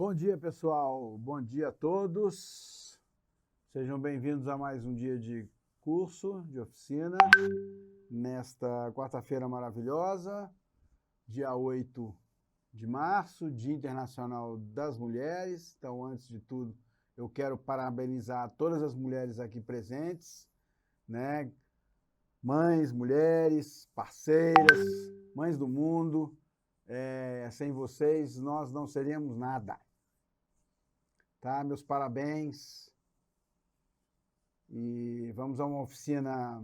Bom dia, pessoal. Bom dia a todos. Sejam bem-vindos a mais um dia de curso, de oficina, nesta quarta-feira maravilhosa, dia 8 de março, Dia Internacional das Mulheres. Então, antes de tudo, eu quero parabenizar todas as mulheres aqui presentes, né? Mães, mulheres, parceiras, mães do mundo. Sem vocês, nós não seríamos nada. Tá? Meus parabéns. E vamos a uma oficina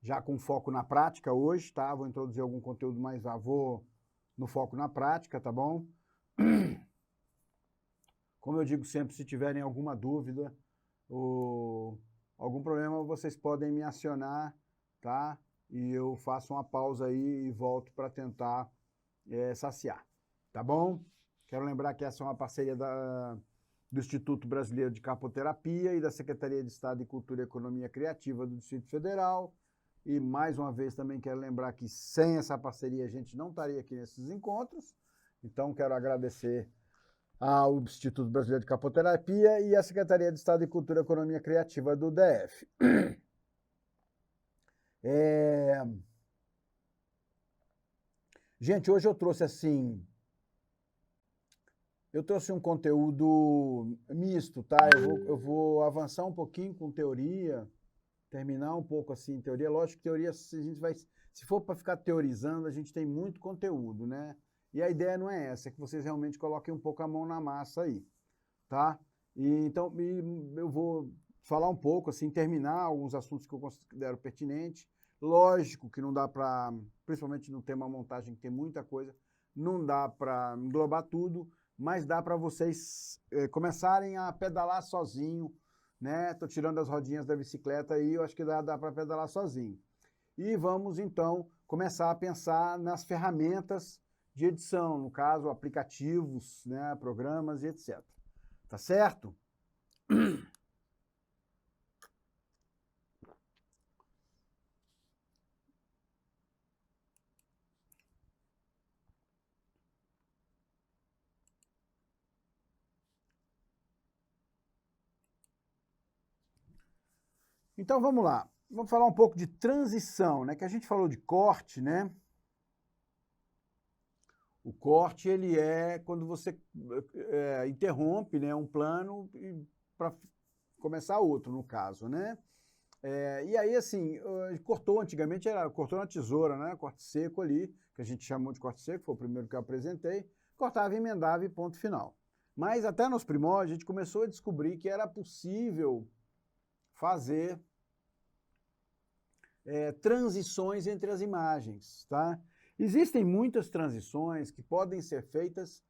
já com foco na prática hoje, tá? Vou introduzir algum conteúdo, mas vou no foco na prática, tá bom? Como eu digo sempre, se tiverem alguma dúvida ou algum problema, vocês podem me acionar, tá? E eu faço uma pausa aí e volto para tentar saciar, tá bom? Quero lembrar que essa é uma parceria do Instituto Brasileiro de Capoterapia e da Secretaria de Estado de Cultura e Economia Criativa do Distrito Federal. E, mais uma vez, também quero lembrar que sem essa parceria a gente não estaria aqui nesses encontros. Então, quero agradecer ao Instituto Brasileiro de Capoterapia e à Secretaria de Estado de Cultura e Economia Criativa do DF. Gente, hoje eu trouxe assim... Eu trouxe um conteúdo misto, tá? Eu vou avançar um pouquinho com teoria, terminar um pouco assim em teoria. Lógico que teoria, se for para ficar teorizando, a gente tem muito conteúdo, né? E a ideia não é essa, é que vocês realmente coloquem um pouco a mão na massa aí, tá? Então, eu vou falar um pouco, assim, terminar alguns assuntos que eu considero pertinentes. Lógico que não dá para, principalmente no tema montagem, que tem muita coisa, não dá para englobar tudo, mas dá para vocês começarem a pedalar sozinho, né? Tô tirando as rodinhas da bicicleta aí, eu acho que dá para pedalar sozinho. E vamos, então, começar a pensar nas ferramentas de edição, no caso, aplicativos, né, programas e etc. Tá certo? Então, vamos lá. Vamos falar um pouco de transição, né? Que a gente falou de corte, né? O corte, ele é quando você interrompe, né, um plano para começar outro, no caso, né? E aí, assim, cortou antigamente, cortou na tesoura, né? Corte seco ali, que a gente chamou de corte seco, foi o primeiro que eu apresentei. Cortava, emendava e ponto final. Mas até nos primórdios, a gente começou a descobrir que era possível fazer transições entre as imagens, tá? Existem muitas transições que podem ser feitas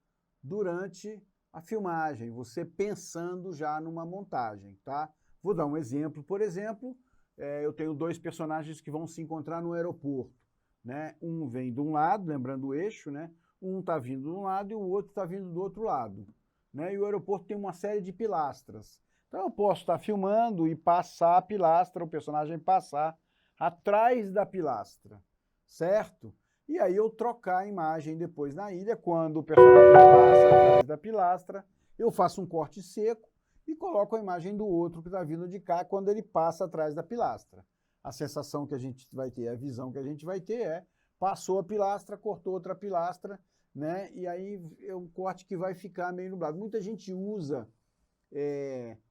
durante a filmagem, você pensando já numa montagem, tá? Vou dar um exemplo. Por exemplo, eu tenho dois personagens que vão se encontrar no aeroporto, né? Um vem de um lado, lembrando o eixo, né? Um está vindo de um lado e o outro está vindo do outro lado, né? E o aeroporto tem uma série de pilastras. Então eu posso estar filmando e passar a pilastra, o personagem passar atrás da pilastra, certo? E aí eu trocar a imagem depois na ilha, quando o personagem passa atrás da pilastra, eu faço um corte seco e coloco a imagem do outro que está vindo de cá quando ele passa atrás da pilastra. A sensação que a gente vai ter, a visão que a gente vai ter é, passou a pilastra, cortou outra pilastra, né? E aí é um corte que vai ficar meio nublado. Muita gente usa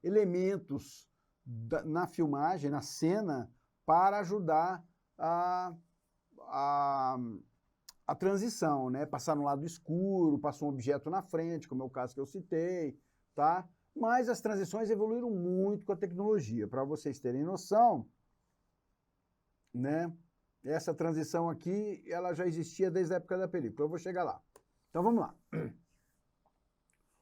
elementos na filmagem, na cena, para ajudar a transição, né? Passar no lado escuro, passar um objeto na frente, como é o caso que eu citei, tá? Mas as transições evoluíram muito com a tecnologia. Para vocês terem noção, né? Essa transição aqui, ela já existia desde a época da película. Eu vou chegar lá. Então vamos lá.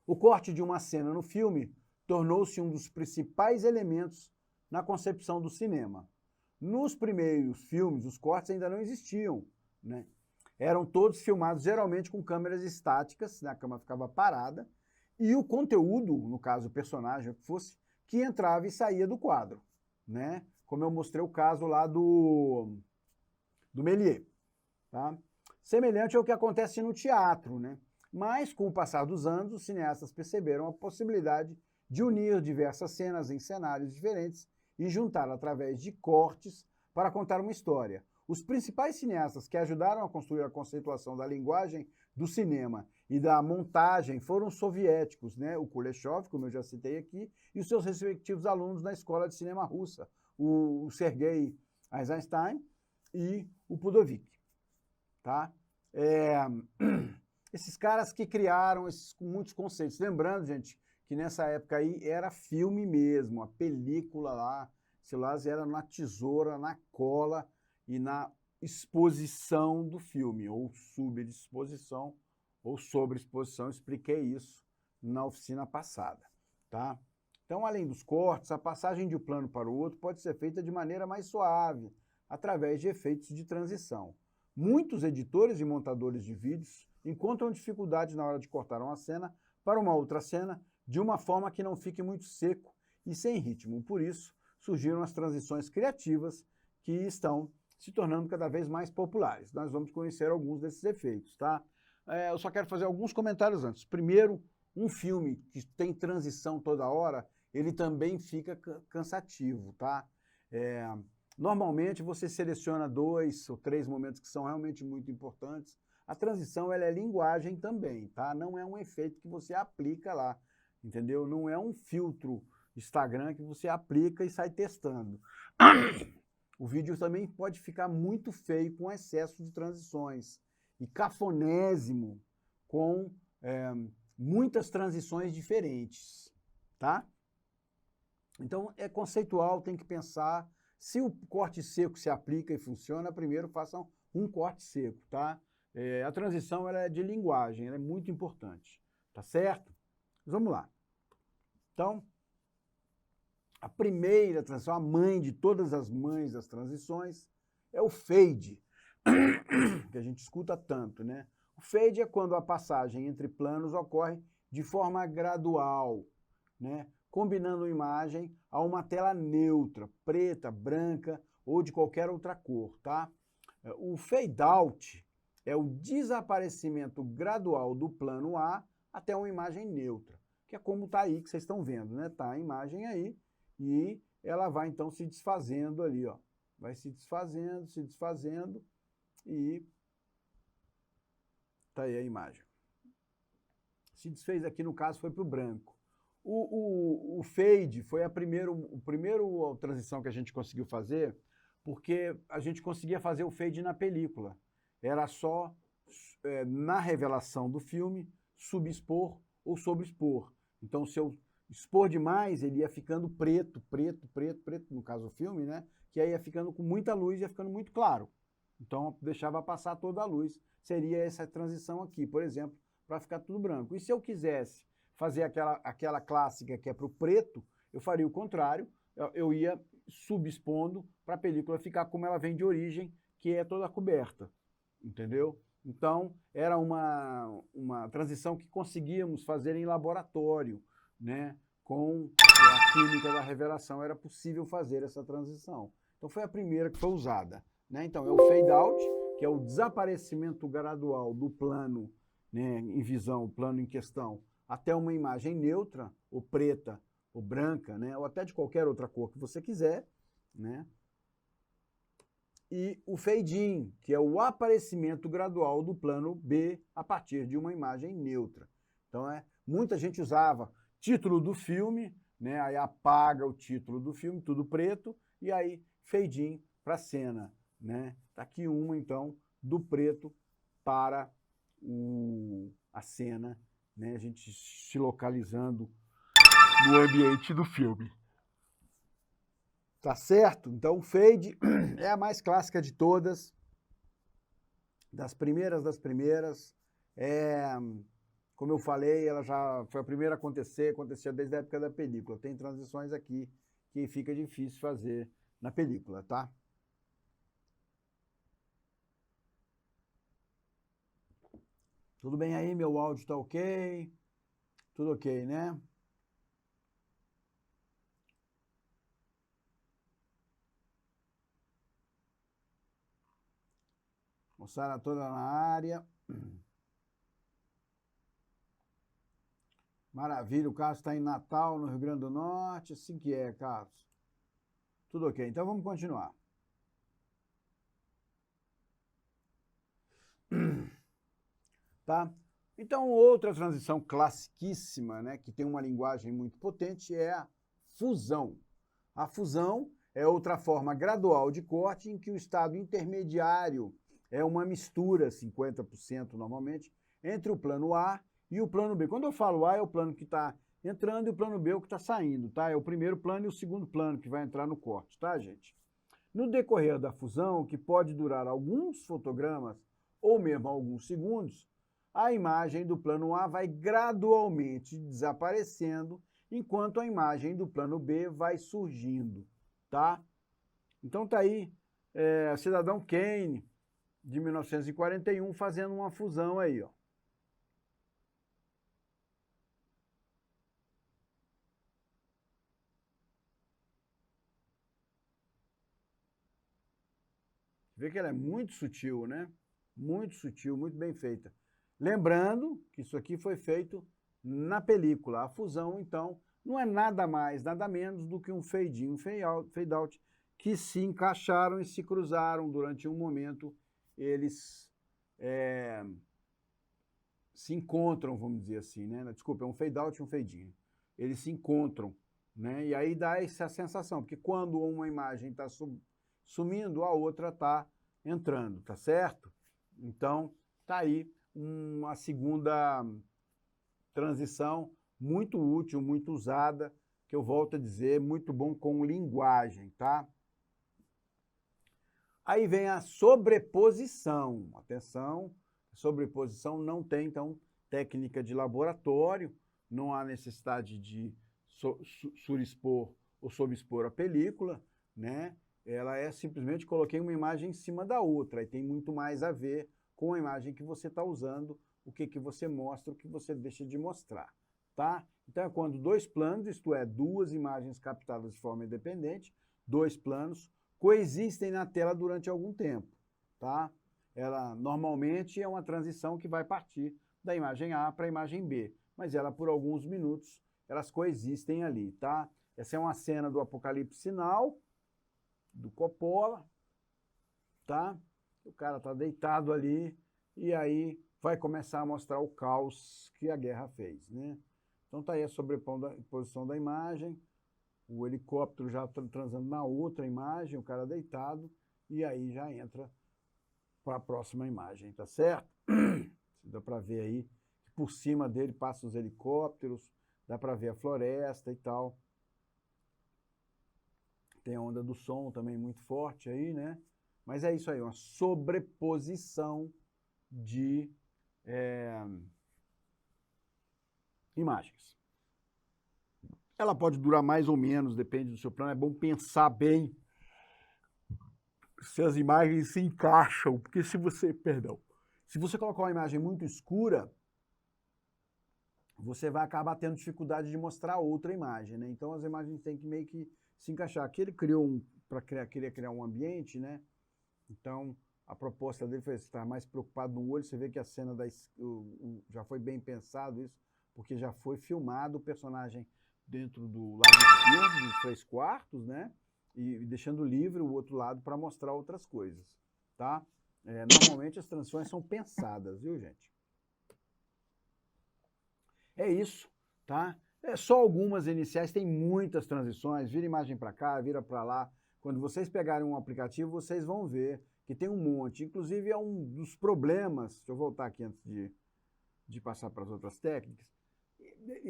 O corte de uma cena no filme tornou-se um dos principais elementos na concepção do cinema. Nos primeiros filmes, os cortes ainda não existiam, né? Eram todos filmados geralmente com câmeras estáticas, né? A câmera ficava parada, e o conteúdo, no caso o personagem, que entrava e saía do quadro, né? Como eu mostrei o caso lá do Méliès, tá? Semelhante ao que acontece no teatro, né? Mas, com o passar dos anos, os cineastas perceberam a possibilidade de unir diversas cenas em cenários diferentes e juntar através de cortes para contar uma história. Os principais cineastas que ajudaram a construir a conceituação da linguagem do cinema e da montagem foram os soviéticos, né? O Kuleshov, como eu já citei aqui, e os seus respectivos alunos na Escola de Cinema Russa, o Sergei Eisenstein e o Pudovik. Tá? Esses caras que criaram muitos conceitos. Lembrando, gente, que nessa época aí era filme mesmo, a película lá, sei lá, era na tesoura, na cola e na exposição do filme, ou subexposição, ou sobreexposição. Expliquei isso na oficina passada, tá? Então, além dos cortes, a passagem de um plano para o outro pode ser feita de maneira mais suave, através de efeitos de transição. Muitos editores e montadores de vídeos encontram dificuldades na hora de cortar uma cena para uma outra cena de uma forma que não fique muito seco e sem ritmo. Por isso, surgiram as transições criativas que estão se tornando cada vez mais populares. Nós vamos conhecer alguns desses efeitos, tá? Eu só quero fazer alguns comentários antes. Primeiro, um filme que tem transição toda hora, ele também fica cansativo, tá? Normalmente você seleciona 2 ou 3 momentos que são realmente muito importantes. A transição ela é linguagem também, tá? Não é um efeito que você aplica lá, entendeu? Não é um filtro Instagram que você aplica e sai testando. O vídeo também pode ficar muito feio com excesso de transições e cafonésimo com muitas transições diferentes, tá? Então é conceitual, tem que pensar. Se o corte seco se aplica e funciona, primeiro façam um corte seco, tá? A transição ela é de linguagem, ela é muito importante, tá certo? Vamos lá. Então, a primeira transição, a mãe de todas as mães das transições, é o fade, que a gente escuta tanto, né? O fade é quando a passagem entre planos ocorre de forma gradual, né? Combinando a imagem a uma tela neutra, preta, branca ou de qualquer outra cor, tá? O fade out é o desaparecimento gradual do plano A até uma imagem neutra, que é como está aí, que vocês estão vendo, né? Tá a imagem aí e ela vai então se desfazendo ali, ó. Vai se desfazendo e tá aí a imagem. Se desfez aqui, no caso, foi para o branco. O fade foi a primeira transição que a gente conseguiu fazer, porque a gente conseguia fazer o fade na película. Era só, na revelação do filme, subexpor ou sobreexpor. Então, se eu expor demais, ele ia ficando preto, no caso o filme, né? Que aí ia ficando com muita luz, ia ficando muito claro. Então, deixava passar toda a luz. Seria essa transição aqui, por exemplo, para ficar tudo branco. E se eu quisesse fazer aquela clássica que é para o preto, eu faria o contrário, eu ia subexpondo para a película ficar como ela vem de origem, que é toda coberta, entendeu? Então, era uma transição que conseguíamos fazer em laboratório, né? Com a química da revelação era possível fazer essa transição. Então, foi a primeira que foi usada, né? Então, é o fade out, que é o desaparecimento gradual do plano, né, em visão, o plano em questão, até uma imagem neutra, ou preta, ou branca, né, ou até de qualquer outra cor que você quiser, né? E o fade-in, que é o aparecimento gradual do plano B a partir de uma imagem neutra. Então, muita gente usava título do filme, né, aí apaga o título do filme, tudo preto, e aí fade-in para a cena, né? Tá aqui uma, então, do preto para a cena, né? A gente se localizando no ambiente do filme. Tá certo? Então, o fade é a mais clássica de todas, das primeiras. Como eu falei, ela já foi a primeira a acontecer, acontecia desde a época da película. Tem transições aqui que fica difícil fazer na película, tá? Tudo bem aí? Meu áudio tá ok? Tudo ok, né? Moçada toda na área. Maravilha, o Carlos está em Natal, no Rio Grande do Norte. Assim que é, Carlos. Tudo ok, então vamos continuar. Tá? Então, outra transição classiquíssima, né, que tem uma linguagem muito potente, é a fusão. A fusão é outra forma gradual de corte em que o estado intermediário é uma mistura, 50% normalmente, entre o plano A e o plano B. Quando eu falo A, é o plano que está entrando e o plano B é o que está saindo, tá? É o primeiro plano e o segundo plano que vai entrar no corte, tá, gente? No decorrer da fusão, que pode durar alguns fotogramas ou mesmo alguns segundos, a imagem do plano A vai gradualmente desaparecendo, enquanto a imagem do plano B vai surgindo, tá? Então tá aí, Cidadão Kane, de 1941, fazendo uma fusão aí, ó. Vê que ela é muito sutil, né? Muito sutil, muito bem feita. Lembrando que isso aqui foi feito na película. A fusão, então, não é nada mais, nada menos do que um fade-in, um fade-out, que se encaixaram e se cruzaram durante um momento. Eles se encontram, vamos dizer assim, né? Desculpa, é um fade-out e um fade-in. Eles se encontram, né? E aí dá essa sensação, porque quando uma imagem está sumindo, a outra está entrando, tá certo? Então, tá aí uma segunda transição muito útil, muito usada, que eu volto a dizer, muito bom com linguagem, tá? Aí vem a sobreposição. Atenção, sobreposição não tem, então, técnica de laboratório, não há necessidade de surexpor ou sobexpor a película, né? Ela é simplesmente coloquei uma imagem em cima da outra, e tem muito mais a ver com a imagem que você está usando, o que você mostra, o que você deixa de mostrar, tá? Então é quando dois planos, isto é, duas imagens captadas de forma independente, dois planos, coexistem na tela durante algum tempo, tá? Ela normalmente é uma transição que vai partir da imagem A para a imagem B, mas ela por alguns minutos elas coexistem ali, tá? Essa é uma cena do Apocalipse Sinal, do Coppola, tá? O cara tá deitado ali e aí vai começar a mostrar o caos que a guerra fez, né? Então tá aí a sobreposição da imagem, o helicóptero já transando na outra imagem, o cara deitado, e aí já entra para a próxima imagem, tá certo? Dá para ver aí que por cima dele passam os helicópteros, dá para ver a floresta e tal. Tem a onda do som também muito forte aí, né? Mas é isso aí, uma sobreposição de imagens. Ela pode durar mais ou menos, depende do seu plano. É bom pensar bem se as imagens se encaixam, porque se você colocar uma imagem muito escura, você vai acabar tendo dificuldade de mostrar outra imagem, né? Então as imagens têm que meio que se encaixar. Aqui ele queria criar um ambiente, né? Então a proposta dele foi estar mais preocupado no olho. Você vê que a cena já foi bem pensado isso, porque já foi filmado o personagem dentro do lado esquerdo, dos 3/4, né? E deixando livre o outro lado para mostrar outras coisas, tá? Normalmente as transições são pensadas, viu, gente? É isso, tá? É só algumas iniciais, tem muitas transições, vira imagem para cá, vira para lá. Quando vocês pegarem um aplicativo, vocês vão ver que tem um monte. Inclusive, é um dos problemas, deixa eu voltar aqui antes de passar para as outras técnicas,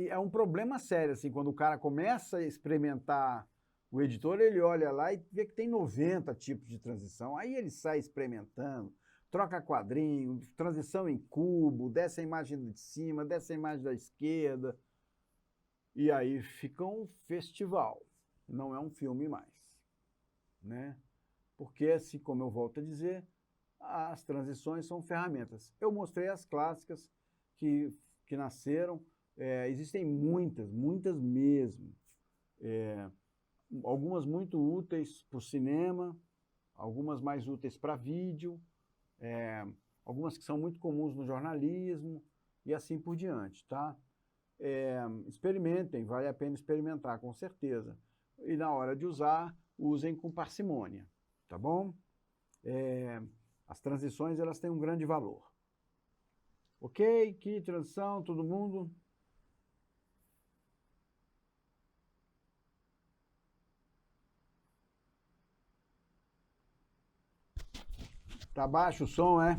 é um problema sério, assim, quando o cara começa a experimentar o editor, ele olha lá e vê que tem 90 tipos de transição, aí ele sai experimentando, troca quadrinho, transição em cubo, desce a imagem de cima, desce a imagem da esquerda, e aí fica um festival, não é um filme mais, né? Porque, assim como eu volto a dizer, as transições são ferramentas. Eu mostrei as clássicas que nasceram, existem muitas mesmo. Algumas muito úteis para o cinema, algumas mais úteis para vídeo, algumas que são muito comuns no jornalismo e assim por diante, tá? experimentem, vale a pena experimentar, com certeza. E na hora de usar, usem com parcimônia, tá bom? As transições, elas têm um grande valor. Ok? Que transição, todo mundo? Tá baixo o som, é?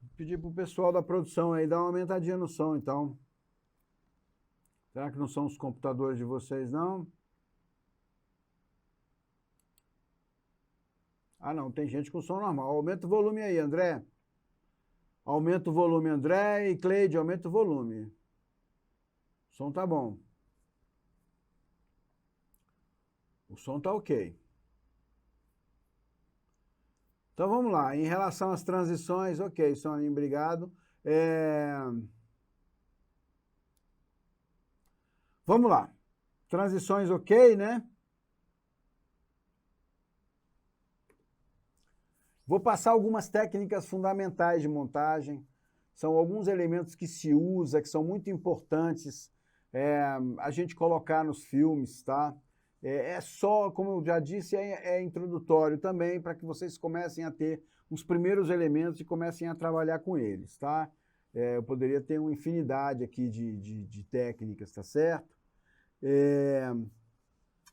Vou pedir pro pessoal da produção aí dar uma aumentadinha no som, então. Será que não são os computadores de vocês, não? Ah, não, tem gente com som normal. Aumenta o volume aí, André. Aumenta o volume, André, e Cleide, aumenta o volume. O som tá bom. O som tá ok. Então vamos lá. Em relação às transições, ok, Soninho, obrigado. Vamos lá. Transições ok, né? Vou passar algumas técnicas fundamentais de montagem. São alguns elementos que se usa, que são muito importantes a gente colocar nos filmes, tá? Só, como eu já disse, é introdutório também, para que vocês comecem a ter os primeiros elementos e comecem a trabalhar com eles, tá? Eu poderia ter uma infinidade aqui de técnicas, tá certo?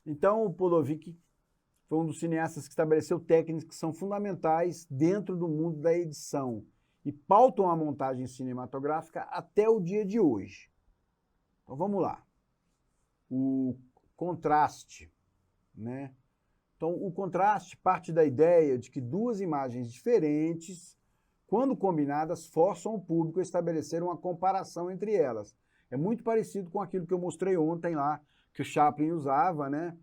Então, o Podovic foi um dos cineastas que estabeleceu técnicas que são fundamentais dentro do mundo da edição e pautam a montagem cinematográfica até o dia de hoje. Então vamos lá. O contraste, né? Então o contraste parte da ideia de que duas imagens diferentes, quando combinadas, forçam o público a estabelecer uma comparação entre elas. É muito parecido com aquilo que eu mostrei ontem lá, que o Chaplin usava, né?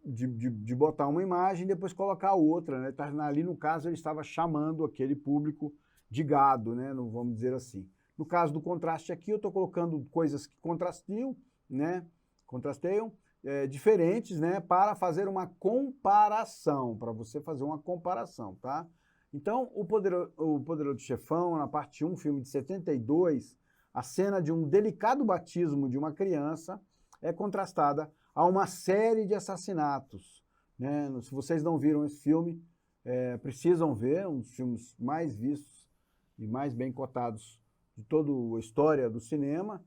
De botar uma imagem e depois colocar outra, né? Ali, no caso, ele estava chamando aquele público de gado, né? Não vamos dizer assim. No caso do contraste aqui, eu estou colocando coisas que contrasteiam, né? Diferentes, né? Para fazer uma comparação, para você fazer uma comparação, tá? Então, o Poderoso Chefão, na parte 1, filme de 72, a cena de um delicado batismo de uma criança é contrastada a uma série de assassinatos, né? Se vocês não viram esse filme, precisam ver, um dos filmes mais vistos e mais bem cotados de toda a história do cinema,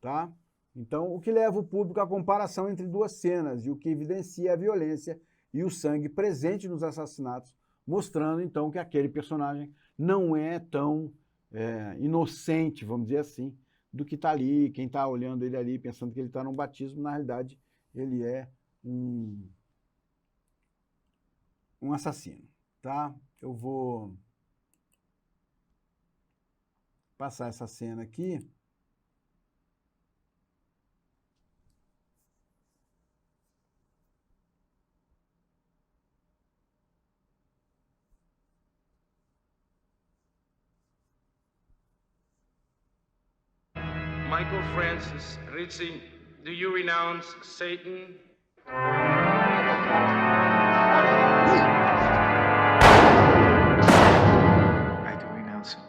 tá? Então, o que leva o público à comparação entre duas cenas e o que evidencia a violência e o sangue presente nos assassinatos, mostrando, então, que aquele personagem não é tão inocente, vamos dizer assim, do que está ali, quem está olhando ele ali, pensando que ele está num batismo, na realidade, ele é um assassino, tá? Eu vou passar essa cena aqui. Michael Francis Rizzi, do you renounce Satan? I do renounce him.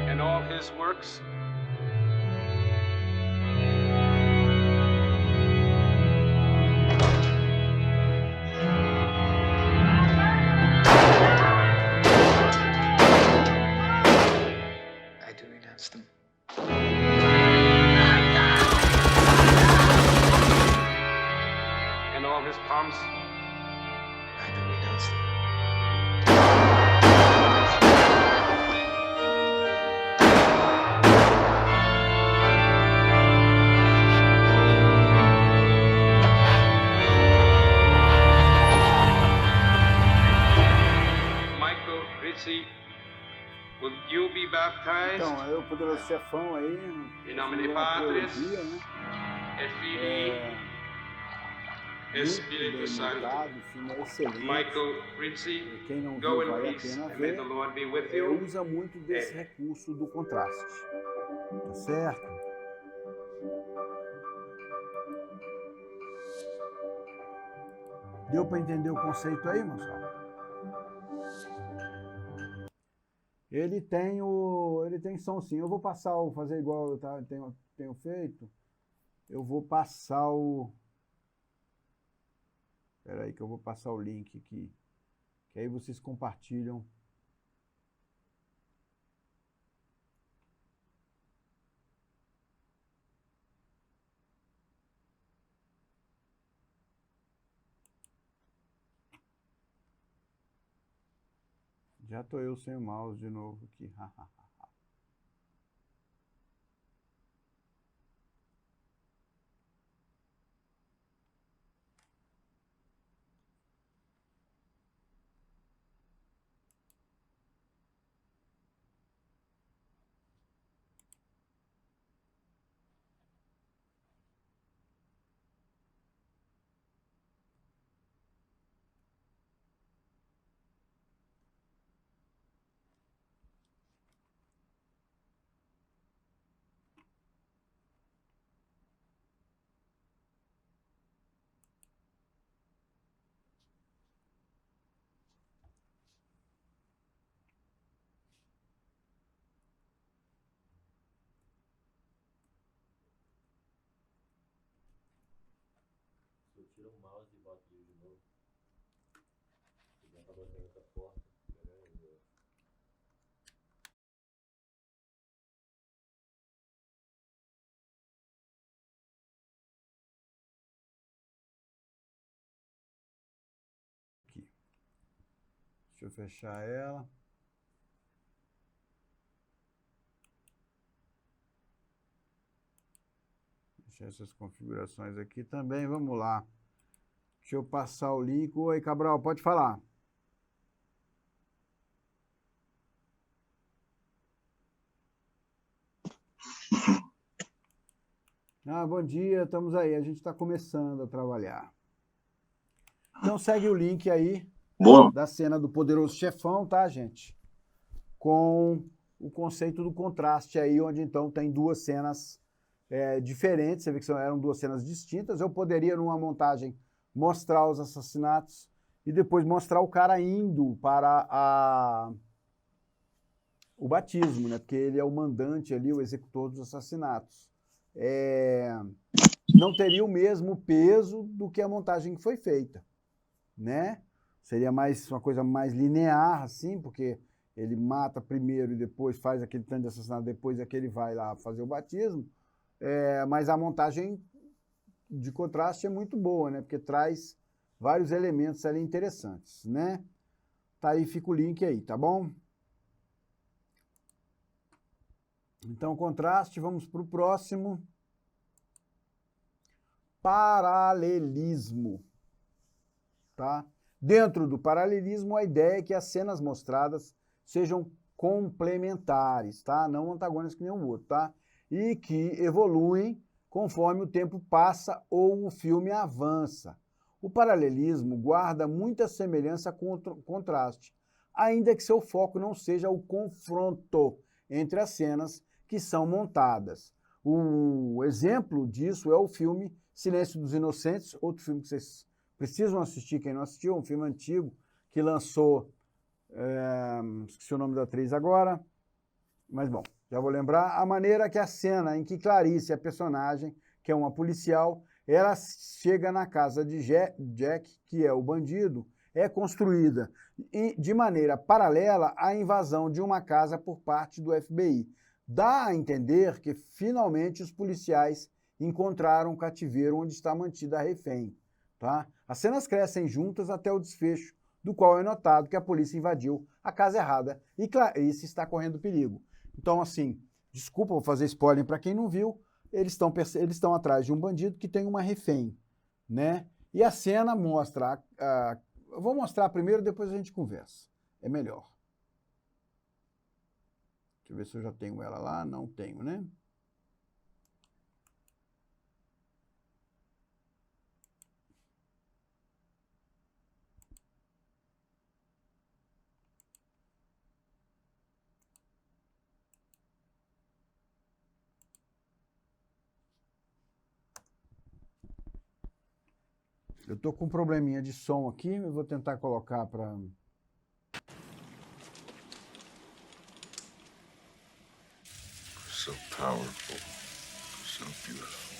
And all his works? I do renounce them. And all his palms? I do renounce them. Michael Rizzi, will you be baptized? Então, é o Poderoso Chefão aí, Em nome uma de Patris, trilogia, né? et Filii, Espírito Muito bem Santo. montado, o filme é excelente. Michael Rizzi, Quem não go viu, in vale a peace, pena and may ver. the Lord be with you. Usa muito desse recurso do contraste, tá certo? Deu para entender o conceito aí, moçada? Ele tem som sim. Eu vou passar fazer igual eu tenho feito. Eu vou passar Espera aí que eu vou passar o link aqui. Que aí vocês compartilham. Já tô eu sem o mouse de novo aqui. Eu tiro o mouse e boto ele de novo. Ele acabou sendo outra porta. Aqui. Deixa eu fechar ela. Deixar essas configurações aqui também. Vamos lá. Deixa eu passar o link. Oi, Cabral, pode falar. Bom dia, estamos aí. A gente está começando a trabalhar. Então segue o link aí da cena do Poderoso Chefão, tá, gente? Com o conceito do contraste aí, onde então tem duas cenas diferentes. Você vê que eram duas cenas distintas. Eu poderia, numa montagem, mostrar os assassinatos e depois mostrar o cara indo para o batismo, né? Porque ele é o mandante ali, o executor dos assassinatos. Não teria o mesmo peso do que a montagem que foi feita, né? Seria uma coisa mais linear, assim, porque ele mata primeiro e depois faz aquele tanto de assassinato, depois é que ele vai lá fazer o batismo. Mas a montagem de contraste é muito boa, né? Porque traz vários elementos ali interessantes, né? Tá aí, fica o link aí, tá bom? Então, contraste, vamos para o próximo. Paralelismo, tá? Dentro do paralelismo, a ideia é que as cenas mostradas sejam complementares, tá? Não antagônicas que nenhum outro, tá? E que evoluem conforme o tempo passa ou o filme avança. O paralelismo guarda muita semelhança com o contraste, ainda que seu foco não seja o confronto entre as cenas que são montadas. O exemplo disso é o filme Silêncio dos Inocentes, outro filme que vocês precisam assistir, quem não assistiu, um filme antigo que lançou, esqueci o nome da atriz agora, mas bom, já vou lembrar, a maneira que a cena em que Clarice, a personagem, que é uma policial, ela chega na casa de Jack, que é o bandido, é construída de maneira paralela à invasão de uma casa por parte do FBI. Dá a entender que, finalmente, os policiais encontraram um cativeiro onde está mantida a refém. Tá? As cenas crescem juntas até o desfecho, do qual é notado que a polícia invadiu a casa errada e Clarice está correndo perigo. Então, assim, desculpa, vou fazer spoiler para quem não viu, eles estão atrás de um bandido que tem uma refém, né? E a cena mostra... eu vou mostrar primeiro, depois a gente conversa. É melhor. Deixa eu ver se eu já tenho ela lá. Não tenho, né? Eu tô com um probleminha de som aqui, eu vou tentar colocar para... So powerful, so beautiful.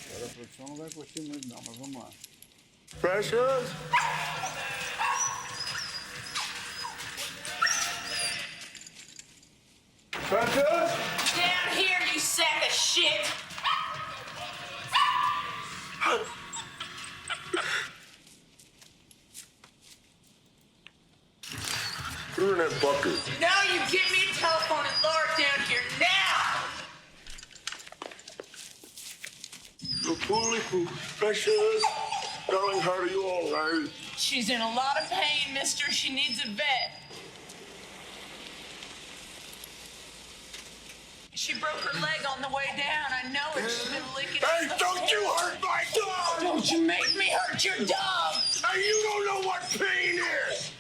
Agora a produção não vai curtir muito não, mas vamos lá. Precious? Precious? Down here, you sack of shit! Put her in that bucket. No, you get me a telephone and lower it down here now! Precious? Darling, how are you all right? She's in a lot of pain, mister. She needs a vet. She broke her leg on the way down. I know it. She's been licking Hey, at the don't you floor. hurt my dog! Don't you make me hurt your dog! Hey, you don't know what pain is!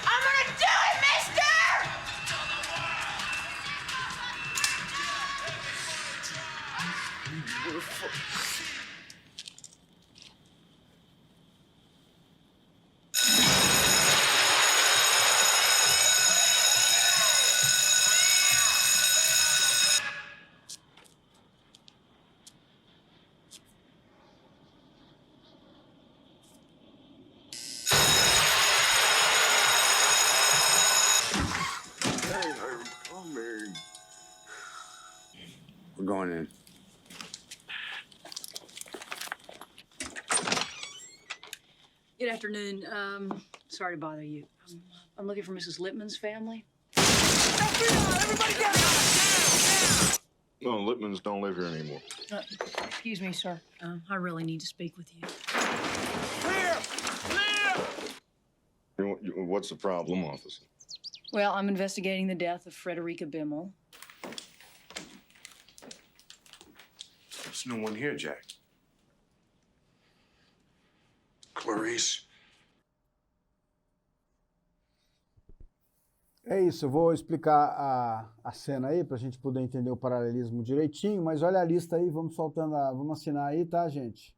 I'm gonna do it, mister! Hey, I'm coming. We're going in. Good afternoon. Sorry to bother you. I'm looking for Mrs. Lippman's family. No, Lippmans don't live here anymore. Excuse me, sir. I really need to speak with you. What's the problem, officer? Well, I'm investigating the death of Frederica Bimmel. There's no one here, Jack. Clarice. É isso, eu vou explicar a cena aí para a gente poder entender o paralelismo direitinho, mas olha a lista aí, vamos soltando, vamos assinar aí, tá, gente?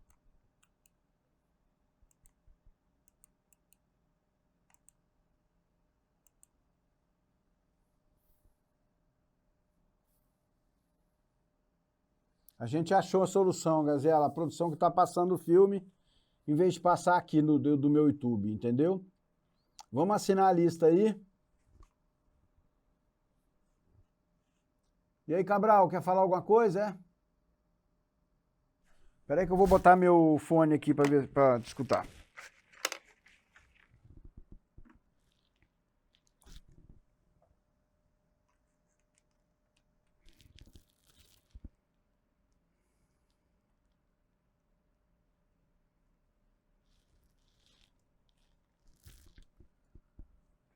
A gente achou a solução, Gazela, a produção que está passando o filme, em vez de passar aqui do meu YouTube, entendeu? Vamos assinar a lista aí. E aí, Cabral, quer falar alguma coisa, é? Espera aí que eu vou botar meu fone aqui para escutar.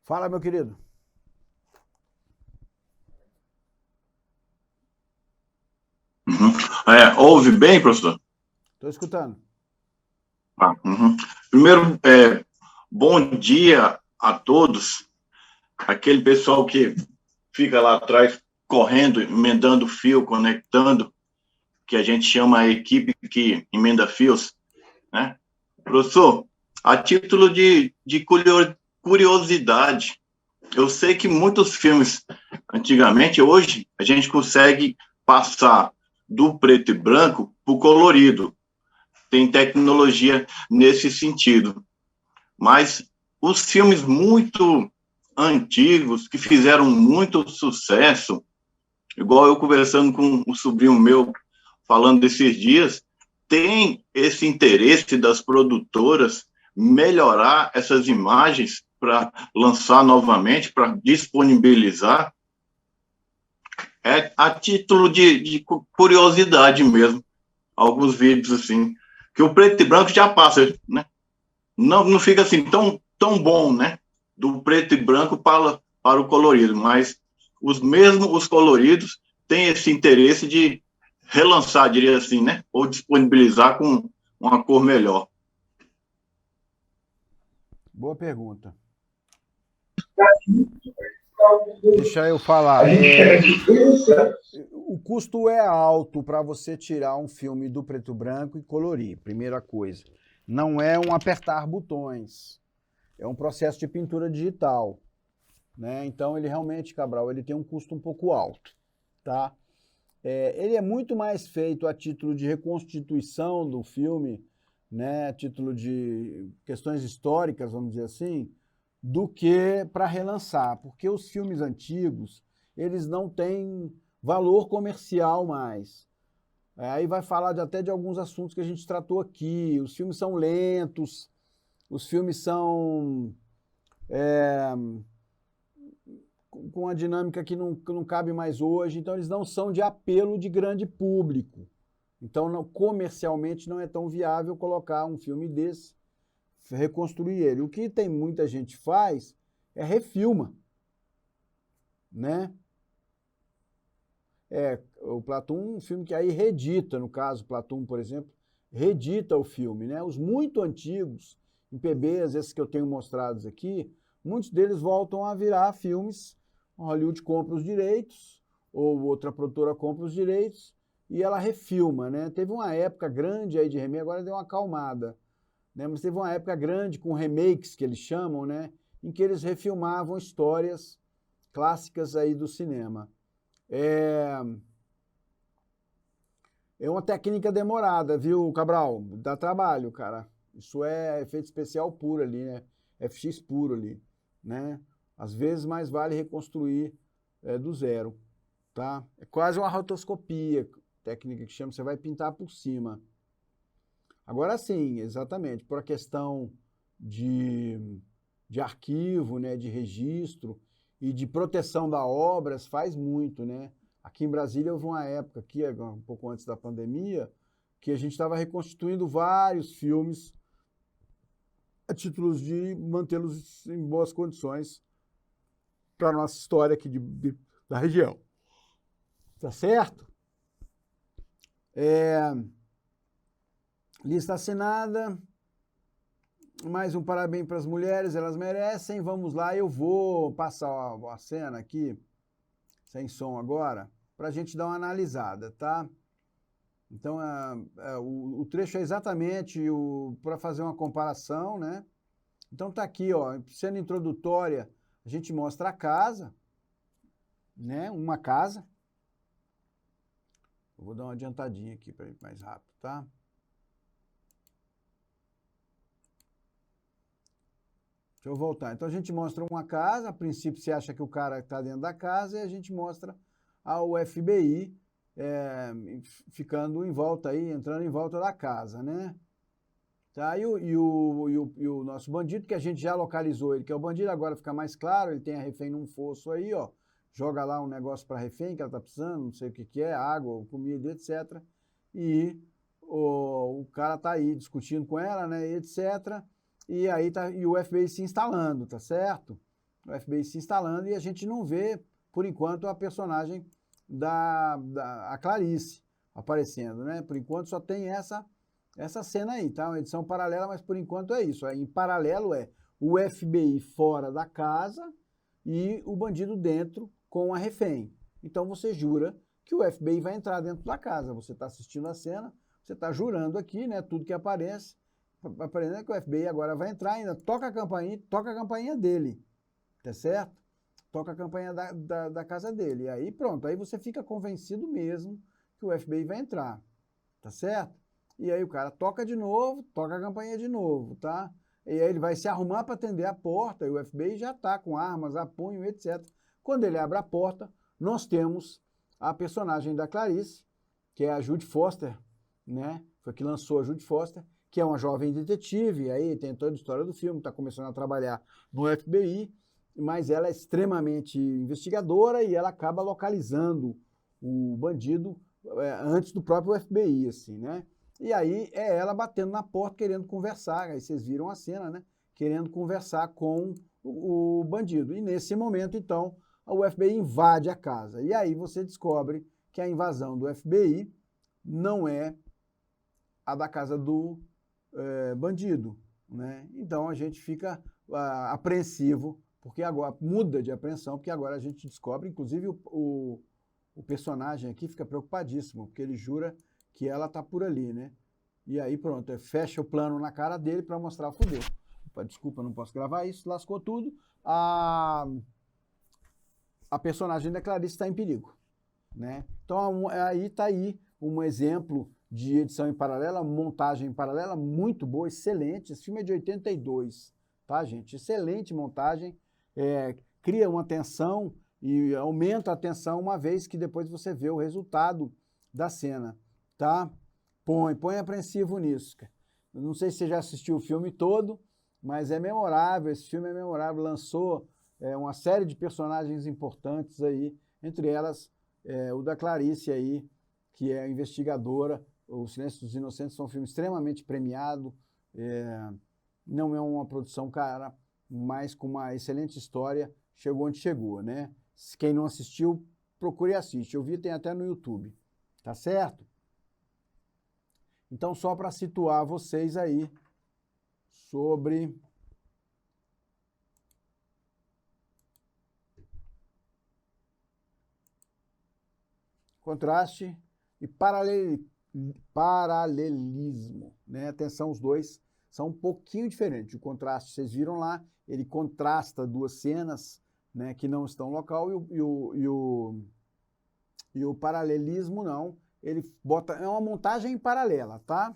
Fala, meu querido. Ouve bem, professor? Estou escutando. Primeiro, bom dia a todos. Aquele pessoal que fica lá atrás correndo, emendando fio, conectando, que a gente chama a equipe que emenda fios, né? Professor, a título de curiosidade, eu sei que muitos filmes, antigamente, hoje, a gente consegue passar do preto e branco para o colorido. Tem tecnologia nesse sentido. Mas os filmes muito antigos, que fizeram muito sucesso, igual eu conversando com um sobrinho meu, falando desses dias, tem esse interesse das produtoras melhorar essas imagens para lançar novamente, para disponibilizar. É a título de curiosidade mesmo, alguns vídeos assim, que o preto e branco já passa, né? Não fica assim tão bom, né? Do preto e branco para o colorido, mas os coloridos têm esse interesse de relançar, diria assim, né? Ou disponibilizar com uma cor melhor. Boa pergunta. Deixa eu falar. O custo é alto para você tirar um filme do preto e branco e colorir, primeira coisa. Não é um apertar botões. É um processo de pintura digital, né? Então, ele realmente, Cabral, ele tem um custo um pouco alto, tá? Ele é muito mais feito a título de reconstituição do filme, né? A título de questões históricas, vamos dizer assim, do que para relançar, porque os filmes antigos, eles não têm valor comercial mais. Aí vai falar até de alguns assuntos que a gente tratou aqui. Os filmes são lentos, os filmes são com uma dinâmica que não cabe mais hoje, então eles não são de apelo de grande público. Então, comercialmente, não é tão viável colocar um filme desse, reconstruir ele. O que tem muita gente faz é refilma, né? O Platum, um filme que aí reedita, no caso, Platum, por exemplo, reedita o filme, né? Os muito antigos, em PBs, esses que eu tenho mostrados aqui, muitos deles voltam a virar filmes, Hollywood compra os direitos, ou outra produtora compra os direitos, e ela refilma, né? Teve uma época grande aí de remake, agora deu uma acalmada, né? Mas teve uma época grande com remakes, que eles chamam, né? Em que eles refilmavam histórias clássicas aí do cinema. É uma técnica demorada, viu, Cabral? Dá trabalho, cara. Isso é efeito especial puro ali, né? FX puro ali, né? Às vezes mais vale reconstruir do zero, tá? É quase uma rotoscopia, técnica que chama, você vai pintar por cima. Agora sim, exatamente, por a questão de arquivo, né, de registro e de proteção da obra, faz muito, né? Aqui em Brasília houve uma época, aqui, um pouco antes da pandemia, que a gente estava reconstituindo vários filmes a título de mantê-los em boas condições para a nossa história aqui da região. Tá certo? Lista assinada. Mais um parabéns para as mulheres, elas merecem. Vamos lá, eu vou passar a cena aqui, sem som agora, para a gente dar uma analisada, tá? Então, o trecho é exatamente para fazer uma comparação, né? Então, tá aqui, ó, cena introdutória, a gente mostra a casa, né? Uma casa. Eu vou dar uma adiantadinha aqui para ir mais rápido, tá? Deixa eu voltar. Então, a gente mostra uma casa, a princípio você acha que o cara está dentro da casa, e a gente mostra ao FBI ficando em volta aí, entrando em volta da casa, né? Tá? E o nosso bandido, que a gente já localizou ele, que é o bandido, agora fica mais claro, ele tem a refém num fosso aí, ó, joga lá um negócio para refém que ela tá precisando, não sei o que é, água, comida, etc. E o cara tá aí discutindo com ela, né, etc. E aí e o FBI se instalando, tá certo? O FBI se instalando e a gente não vê, por enquanto, a personagem a Clarice aparecendo, né? Por enquanto só tem essa cena aí, tá? Uma edição paralela, mas por enquanto é isso. Em paralelo o FBI fora da casa e o bandido dentro com a refém. Então você jura que o FBI vai entrar dentro da casa. Você está assistindo a cena, você está jurando aqui, né? Tudo que aparece, aparecendo que o FBI agora vai entrar, ainda toca a campainha dele, tá certo? Toca a campainha da casa dele. E aí pronto, aí você fica convencido mesmo que o FBI vai entrar, tá certo? E aí o cara toca de novo, toca a campainha de novo, tá? E aí ele vai se arrumar para atender a porta e o FBI já tá com armas a punho, etc. Quando ele abre a porta, nós temos a personagem da Clarice, que é a Judy Foster, né? Foi que lançou a Judy Foster, que é uma jovem detetive, aí tem toda a história do filme, está começando a trabalhar no FBI, mas ela é extremamente investigadora e ela acaba localizando o bandido antes do próprio FBI, assim, né? E aí é ela batendo na porta, querendo conversar, aí vocês viram a cena, né? Querendo conversar com o bandido. E nesse momento, então, o FBI invade a casa. E aí você descobre que a invasão do FBI não é a da casa do bandido, né? Então a gente fica apreensivo, porque agora muda de apreensão, porque agora a gente descobre, inclusive o personagem aqui fica preocupadíssimo, porque ele jura que ela tá por ali, né? E aí pronto, fecha o plano na cara dele para mostrar, fudeu. Desculpa, não posso gravar isso, lascou tudo. A personagem da Clarice está em perigo, né? Então aí tá aí um exemplo de edição em paralela, montagem em paralela muito boa, excelente. Esse filme é de 82, tá, gente? Excelente montagem, cria uma tensão e aumenta a tensão uma vez que depois você vê o resultado da cena, tá? Põe apreensivo nisso. Eu não sei se você já assistiu o filme todo, mas é memorável, esse filme é memorável, lançou uma série de personagens importantes aí, entre elas o da Clarice aí, que é a investigadora. O Silêncio dos Inocentes é um filme extremamente premiado, não é uma produção cara, mas com uma excelente história, chegou onde chegou, né? Quem não assistiu, procure e assiste. Eu vi, tem até no YouTube, tá certo? Então, só para situar vocês aí sobre contraste e paralelismo, né? Atenção, os dois são um pouquinho diferentes. O contraste, vocês viram lá, ele contrasta duas cenas, né, que não estão no local, e o paralelismo não. Ele bota, é uma montagem paralela, tá?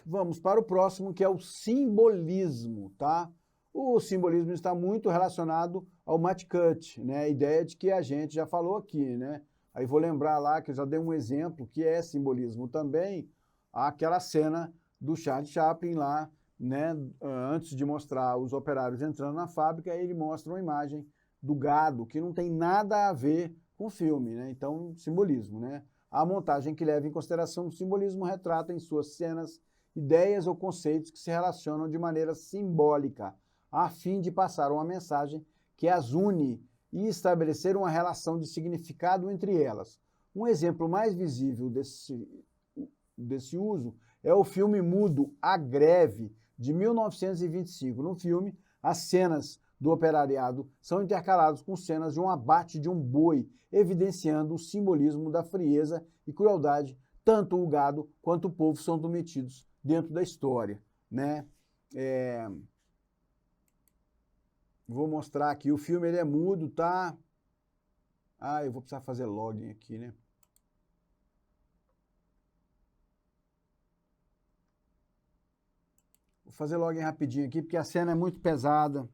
Vamos para o próximo, que é o simbolismo, tá? O simbolismo está muito relacionado ao matte cut, né? A ideia de que a gente já falou aqui, né? Aí vou lembrar lá que eu já dei um exemplo que é simbolismo também, aquela cena do Charlie Chaplin lá, né? Antes de mostrar os operários entrando na fábrica, ele mostra uma imagem do gado, que não tem nada a ver com o filme, né? Então, simbolismo, né? A montagem que leva em consideração o simbolismo retrata em suas cenas ideias ou conceitos que se relacionam de maneira simbólica, a fim de passar uma mensagem que as une e estabelecer uma relação de significado entre elas. Um exemplo mais visível desse uso é o filme mudo A Greve, de 1925. No filme, as cenas do operariado são intercaladas com cenas de um abate de um boi, evidenciando o simbolismo da frieza e crueldade. Tanto o gado quanto o povo são submetidos dentro da história, né? Vou mostrar aqui, o filme ele é mudo, tá? Eu vou precisar fazer login aqui, né? Vou fazer login rapidinho aqui, porque a cena é muito pesada.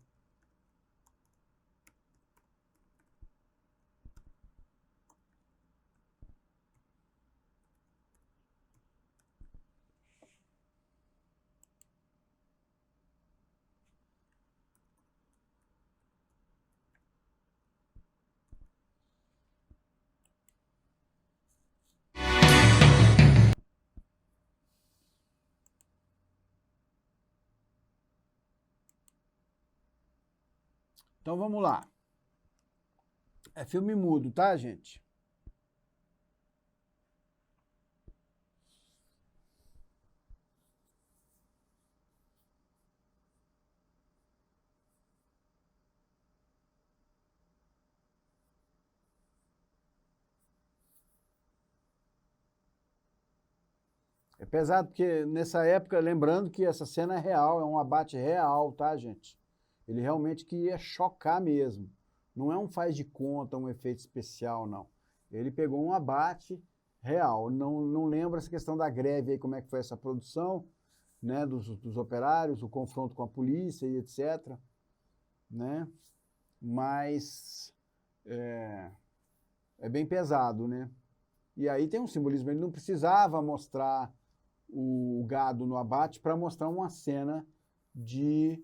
Então vamos lá. É filme mudo, tá, gente? É pesado porque nessa época, lembrando que essa cena é real, é um abate real, tá, gente? Ele realmente queria chocar mesmo. Não é um faz de conta, um efeito especial, não. Ele pegou um abate real. Não lembro essa questão da greve aí, como é que foi essa produção, né, dos operários, o confronto com a polícia e etc. Né? Mas é bem pesado, né? E aí tem um simbolismo, ele não precisava mostrar o gado no abate para mostrar uma cena de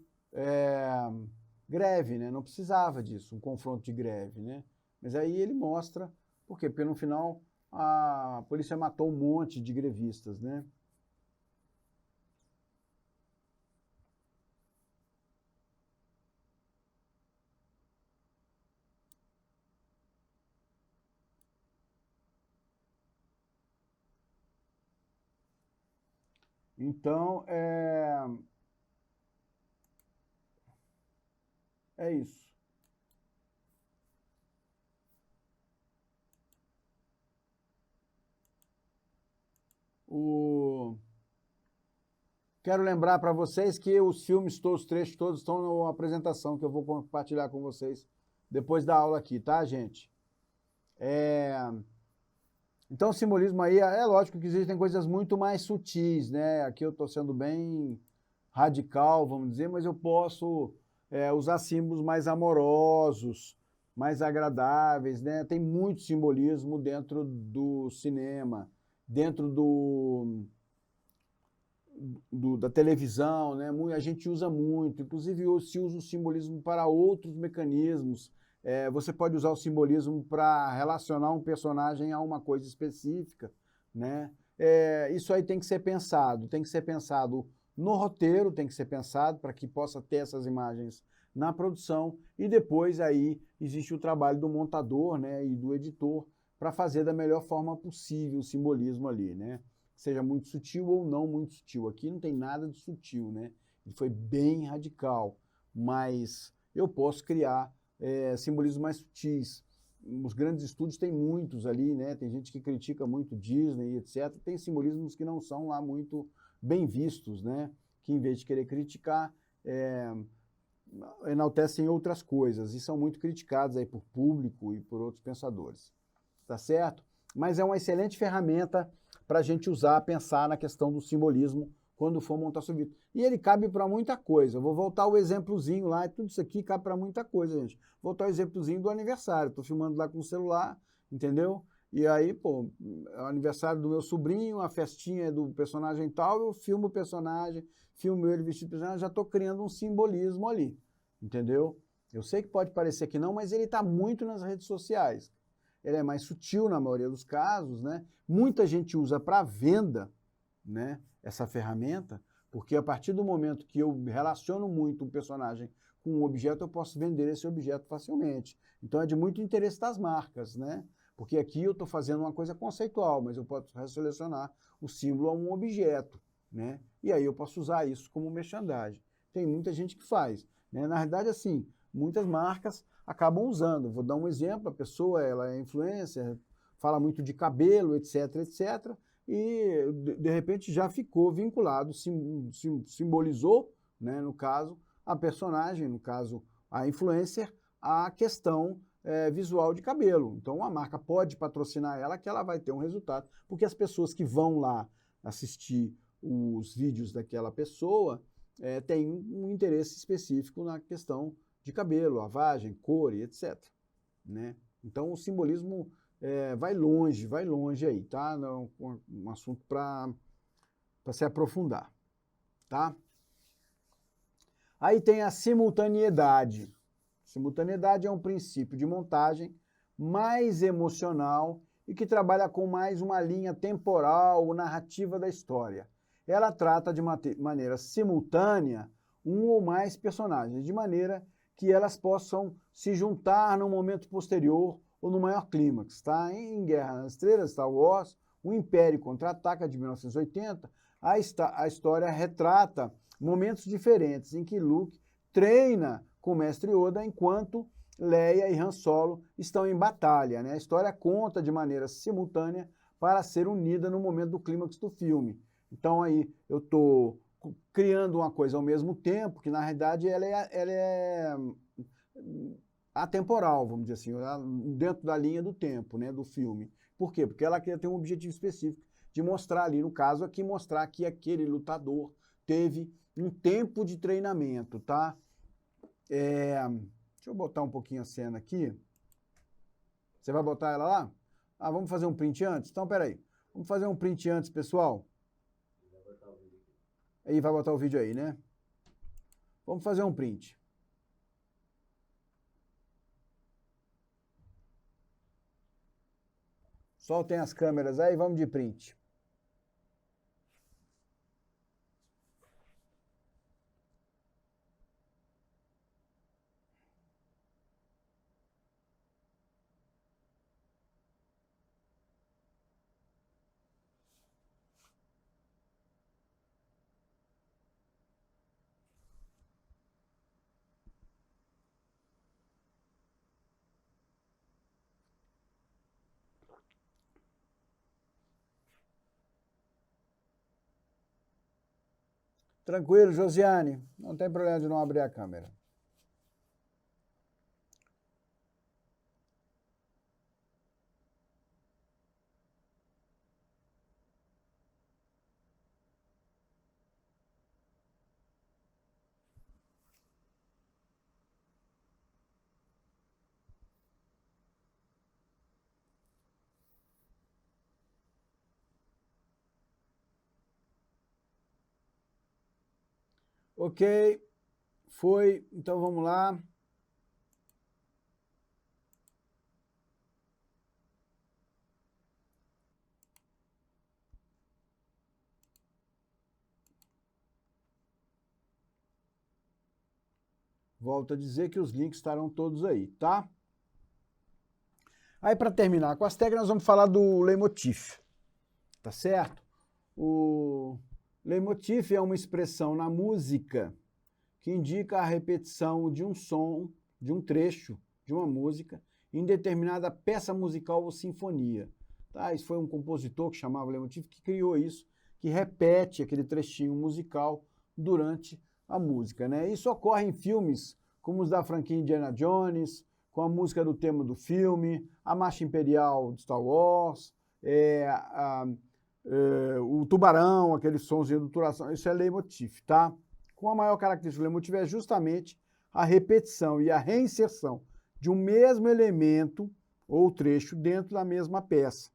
greve, né? Não precisava disso, um confronto de greve, né? Mas aí ele mostra, por quê? Porque no final a polícia matou um monte de grevistas, né? Então, é isso. Quero lembrar para vocês que os filmes todos, os trechos todos estão na apresentação que eu vou compartilhar com vocês depois da aula aqui, tá, gente? Então, o simbolismo aí, é lógico que existem coisas muito mais sutis, né? Aqui eu estou sendo bem radical, vamos dizer, mas eu posso usar símbolos mais amorosos, mais agradáveis, né? Tem muito simbolismo dentro do cinema, dentro da televisão, né? A gente usa muito, inclusive se usa o simbolismo para outros mecanismos. Você pode usar o simbolismo para relacionar um personagem a uma coisa específica, né? Isso aí tem que ser pensado no roteiro, tem que ser pensado para que possa ter essas imagens na produção, e depois aí existe o trabalho do montador, né, e do editor para fazer da melhor forma possível o simbolismo ali, né? Seja muito sutil ou não muito sutil. Aqui não tem nada de sutil, né? Ele foi bem radical, mas eu posso criar simbolismos mais sutis. Os grandes estúdios têm muitos ali, né? Tem gente que critica muito Disney, etc. Tem simbolismos que não são lá muito bem vistos, né? Que em vez de querer criticar, enaltecem outras coisas e são muito criticados aí por público e por outros pensadores. Tá certo? Mas é uma excelente ferramenta para a gente usar, pensar na questão do simbolismo quando for montar seu vídeo. E ele cabe para muita coisa. Eu vou voltar o exemplozinho lá, tudo isso aqui cabe para muita coisa, gente. Vou voltar o exemplozinho do aniversário. Estou filmando lá com o celular, entendeu? E aí, pô, é o aniversário do meu sobrinho, a festinha é do personagem tal, eu filmo o personagem, filmo ele vestido de personagem, já estou criando um simbolismo ali, entendeu? Eu sei que pode parecer que não, mas ele está muito nas redes sociais. Ele é mais sutil na maioria dos casos, né? Muita gente usa para venda, né, essa ferramenta, porque a partir do momento que eu relaciono muito um personagem com um objeto, eu posso vender esse objeto facilmente. Então é de muito interesse das marcas, né? Porque aqui eu estou fazendo uma coisa conceitual, mas eu posso resselecionar o símbolo a um objeto, né? E aí eu posso usar isso como merchandising. Tem muita gente que faz, né? Na verdade, assim, muitas marcas acabam usando. Vou dar um exemplo, a pessoa ela é influencer, fala muito de cabelo, etc, etc, e de repente já ficou vinculado, simbolizou, né, no caso, a personagem, no caso, a influencer, a questão visual de cabelo. Então a marca pode patrocinar ela, que ela vai ter um resultado, porque as pessoas que vão lá assistir os vídeos daquela pessoa têm um interesse específico na questão de cabelo, lavagem, cor e etc, né? Então o simbolismo vai longe aí, tá? Um assunto para se aprofundar, tá? Aí tem a simultaneidade. Simultaneidade é um princípio de montagem mais emocional e que trabalha com mais uma linha temporal ou narrativa da história. Ela trata de maneira simultâea um ou mais personagens, de maneira que elas possam se juntar num momento posterior ou no maior clímax, tá? Em Guerra nas Estrelas, Star Wars, o Império Contra-Ataca, de 1980, a história retrata momentos diferentes em que Luke treina com o Mestre Yoda enquanto Leia e Han Solo estão em batalha, né? A história conta de maneira simultânea para ser unida no momento do clímax do filme. Então aí eu estou criando uma coisa ao mesmo tempo, que na realidade ela é atemporal, vamos dizer assim, dentro da linha do tempo, né, do filme. Por quê? Porque ela quer ter um objetivo específico de mostrar ali, no caso aqui, mostrar que aquele lutador teve um tempo de treinamento, tá? Deixa eu botar um pouquinho a cena aqui. Você vai botar ela lá? Ah, vamos fazer um print antes? Então, peraí. Vamos fazer um print antes, pessoal. Aí vai botar o vídeo aí, né? Vamos fazer um print. Soltem as câmeras aí, vamos de print. Tranquilo, Josiane. Não tem problema de não abrir a câmera. Ok, foi. Então vamos lá. Volto a dizer que os links estarão todos aí, tá? Aí, para terminar com as técnicas, nós vamos falar do leitmotiv, tá certo? O leitmotiv é uma expressão na música que indica a repetição de um som, de um trecho, de uma música, em determinada peça musical ou sinfonia. Tá? Isso foi um compositor que chamava leitmotiv que criou isso, que repete aquele trechinho musical durante a música, né? Isso ocorre em filmes como os da franquia Indiana Jones, com a música do tema do filme, a Marcha Imperial de Star Wars, o Tubarão, aquele sonzinho do Tubarão, isso é leitmotiv, tá? Com a maior característica do leitmotiv é justamente a repetição e a reinserção de um mesmo elemento ou trecho dentro da mesma peça,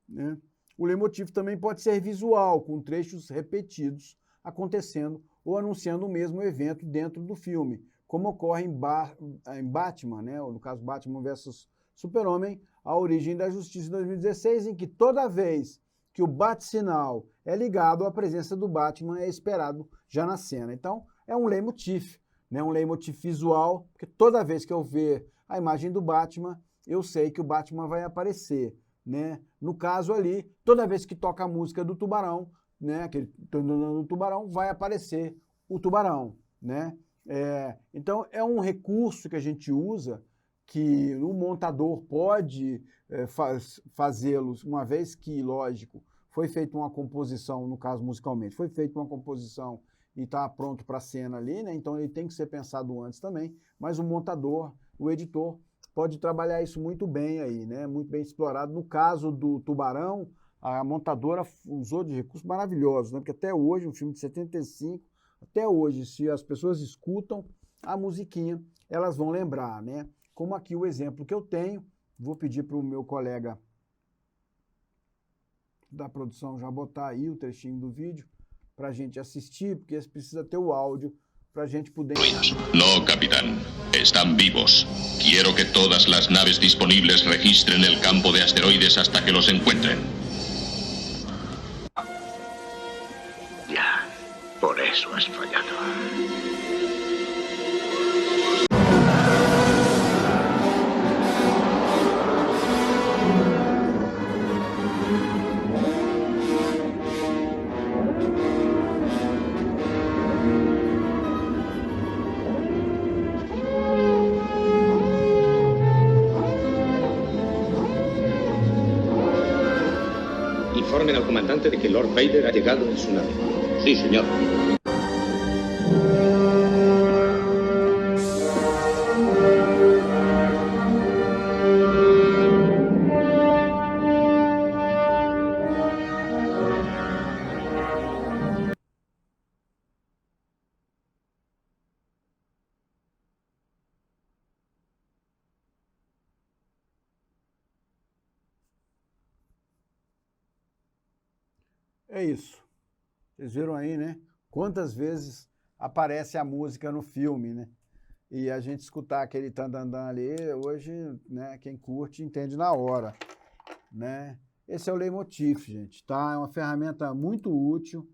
né? O leitmotiv também pode ser visual, com trechos repetidos acontecendo ou anunciando o mesmo evento dentro do filme, como ocorre em Batman, né? No caso Batman vs Super-Homem, A Origem da Justiça de 2016, em que toda vez que o bate-sinal é ligado, a presença do Batman é esperado já na cena. Então, é um leitmotiv, né? Um leitmotiv visual, porque toda vez que eu ver a imagem do Batman, eu sei que o Batman vai aparecer, né? No caso ali, toda vez que toca a música do Tubarão, né? Aquele do Tubarão, vai aparecer o Tubarão, né? Então, é um recurso que a gente usa, que o montador pode fazê-lo, uma vez que, lógico, foi feita uma composição, no caso musicalmente, foi feita uma composição e está pronto para a cena ali, né? Então ele tem que ser pensado antes também, mas o montador, o editor, pode trabalhar isso muito bem aí, né? Muito bem explorado. No caso do Tubarão, a montadora usou de recursos maravilhosos, né? Porque até hoje, um filme de 75, até hoje, se as pessoas escutam a musiquinha, elas vão lembrar, né? Como aqui o exemplo que eu tenho, vou pedir para o meu colega da produção já botar aí o trechinho do vídeo para a gente assistir, porque precisa ter o áudio para a gente poder... No, capitán. Están vivos. Quiero que todas las naves disponibles registren el campo de asteroides hasta que los encuentren. Ya, por eso has fallado. Informen al comandante de que Lord Vader ha llegado en su nave. Sí, señor. É isso. Vocês viram aí, né? Quantas vezes aparece a música no filme, né? E a gente escutar aquele tandandã ali, hoje, né, quem curte entende na hora, né? Esse é o leitmotiv, gente, tá? É uma ferramenta muito útil.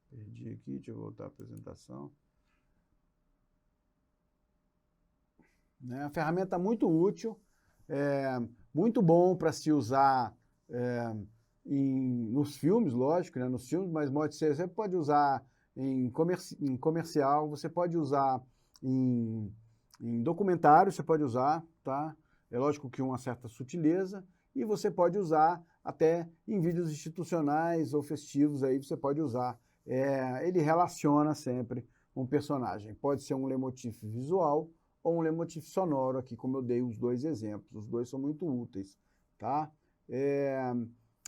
Perdi aqui, deixa eu voltar à apresentação. É uma ferramenta muito útil, muito bom para se usar nos filmes, lógico, né? Nos filmes, mas você pode usar em comercial, você pode usar em documentário, você pode usar, tá? É lógico que uma certa sutileza, e você pode usar até em vídeos institucionais ou festivos aí você pode usar. Ele relaciona sempre um personagem. Pode ser um leitmotiv visual ou um leitmotiv sonoro aqui, como eu dei os dois exemplos. Os dois são muito úteis, tá?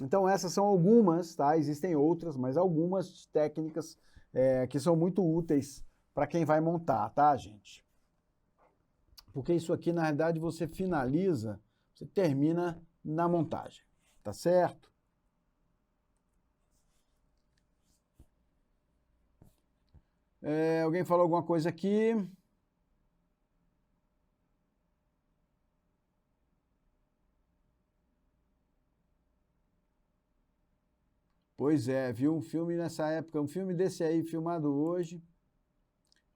Então essas são algumas, tá? Existem outras, mas algumas técnicas que são muito úteis para quem vai montar, tá, gente? Porque isso aqui, na verdade, você finaliza, você termina na montagem, tá certo? Alguém falou alguma coisa aqui? Pois é, viu um filme nessa época, um filme desse aí filmado hoje.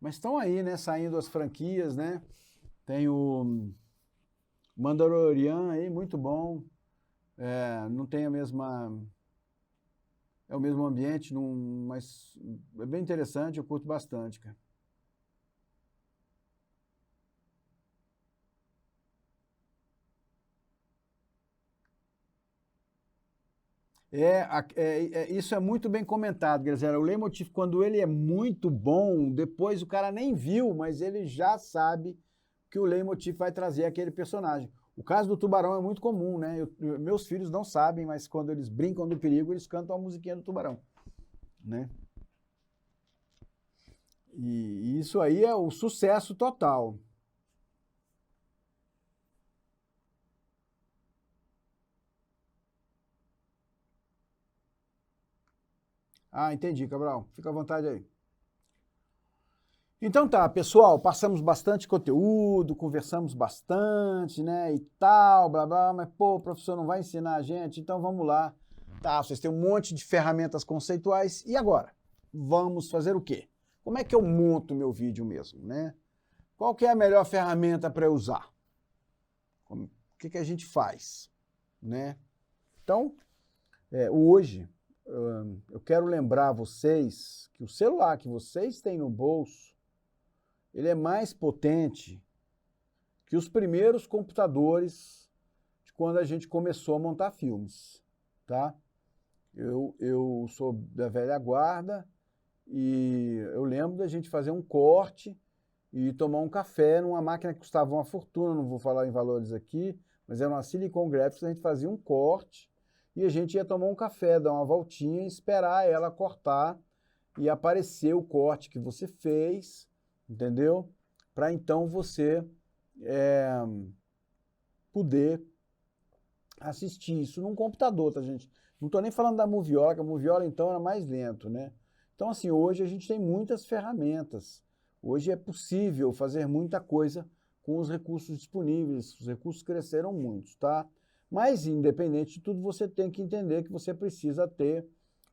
Mas estão aí, né, saindo as franquias, né? Tem o Mandalorian aí, muito bom. Não tem a mesma... É o mesmo ambiente, mas é bem interessante, eu curto bastante, cara. Isso é muito bem comentado, galera. O leitmotiv, quando ele é muito bom, depois o cara nem viu, mas ele já sabe que o leitmotiv vai trazer aquele personagem. O caso do Tubarão é muito comum, né? Meus filhos não sabem, mas quando eles brincam do perigo, eles cantam a musiquinha do Tubarão, né? E isso aí é o sucesso total. Ah, entendi, Cabral. Fica à vontade aí. Então tá, pessoal, passamos bastante conteúdo, conversamos bastante, né, e tal, blá, blá, mas, pô, o professor não vai ensinar a gente, então vamos lá. Tá, vocês têm um monte de ferramentas conceituais, e agora? Vamos fazer o quê? Como é que eu monto meu vídeo mesmo, né? Qual que é a melhor ferramenta para eu usar? O que a gente faz, né? Então, hoje, eu quero lembrar vocês que o celular que vocês têm no bolso, ele é mais potente que os primeiros computadores de quando a gente começou a montar filmes, tá? Eu sou da velha guarda e eu lembro da gente fazer um corte e tomar um café numa máquina que custava uma fortuna, não vou falar em valores aqui, mas era uma Silicon Graphics, a gente fazia um corte e a gente ia tomar um café, dar uma voltinha e esperar ela cortar e aparecer o corte que você fez, entendeu? Para então você poder assistir isso num computador, tá, gente? Não estou nem falando da Moviola, que a Moviola então era mais lento, né? Então, assim, hoje a gente tem muitas ferramentas. Hoje é possível fazer muita coisa com os recursos disponíveis. Os recursos cresceram muito, tá? Mas, independente de tudo, você tem que entender que você precisa ter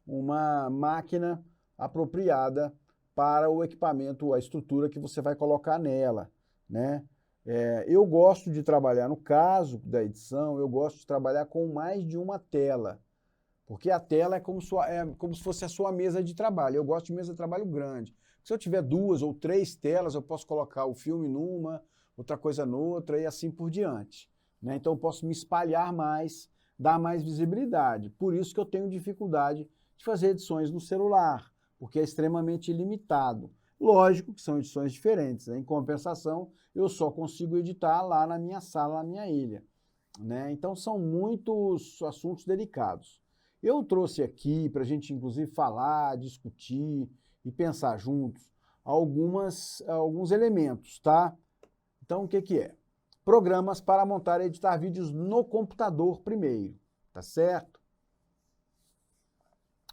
uma máquina apropriada para o equipamento, a estrutura que você vai colocar nela, né? Eu gosto de trabalhar, no caso da edição, eu gosto de trabalhar com mais de uma tela, porque a tela é como se fosse a sua mesa de trabalho. Eu gosto de mesa de trabalho grande. Se eu tiver 2 ou 3 telas, eu posso colocar o filme numa, outra coisa noutra e assim por diante, né? Então eu posso me espalhar mais, dar mais visibilidade. Por isso que eu tenho dificuldade de fazer edições no celular, porque é extremamente limitado. Lógico que são edições diferentes, né? Em compensação, eu só consigo editar lá na minha sala, na minha ilha, né? Então são muitos assuntos delicados. Eu trouxe aqui para a gente, inclusive, falar, discutir e pensar juntos alguns elementos, tá? Então, o que é? Programas para montar e editar vídeos no computador primeiro, tá certo?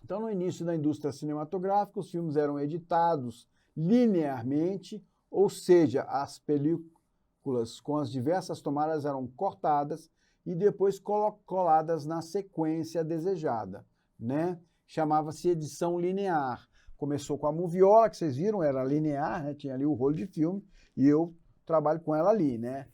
Então, no início da indústria cinematográfica, os filmes eram editados linearmente, ou seja, as películas com as diversas tomadas eram cortadas e depois coladas na sequência desejada, né? Chamava-se edição linear. Começou com a Moviola, que vocês viram, era linear, né? Tinha ali o rolo de filme e eu trabalho com ela ali, né?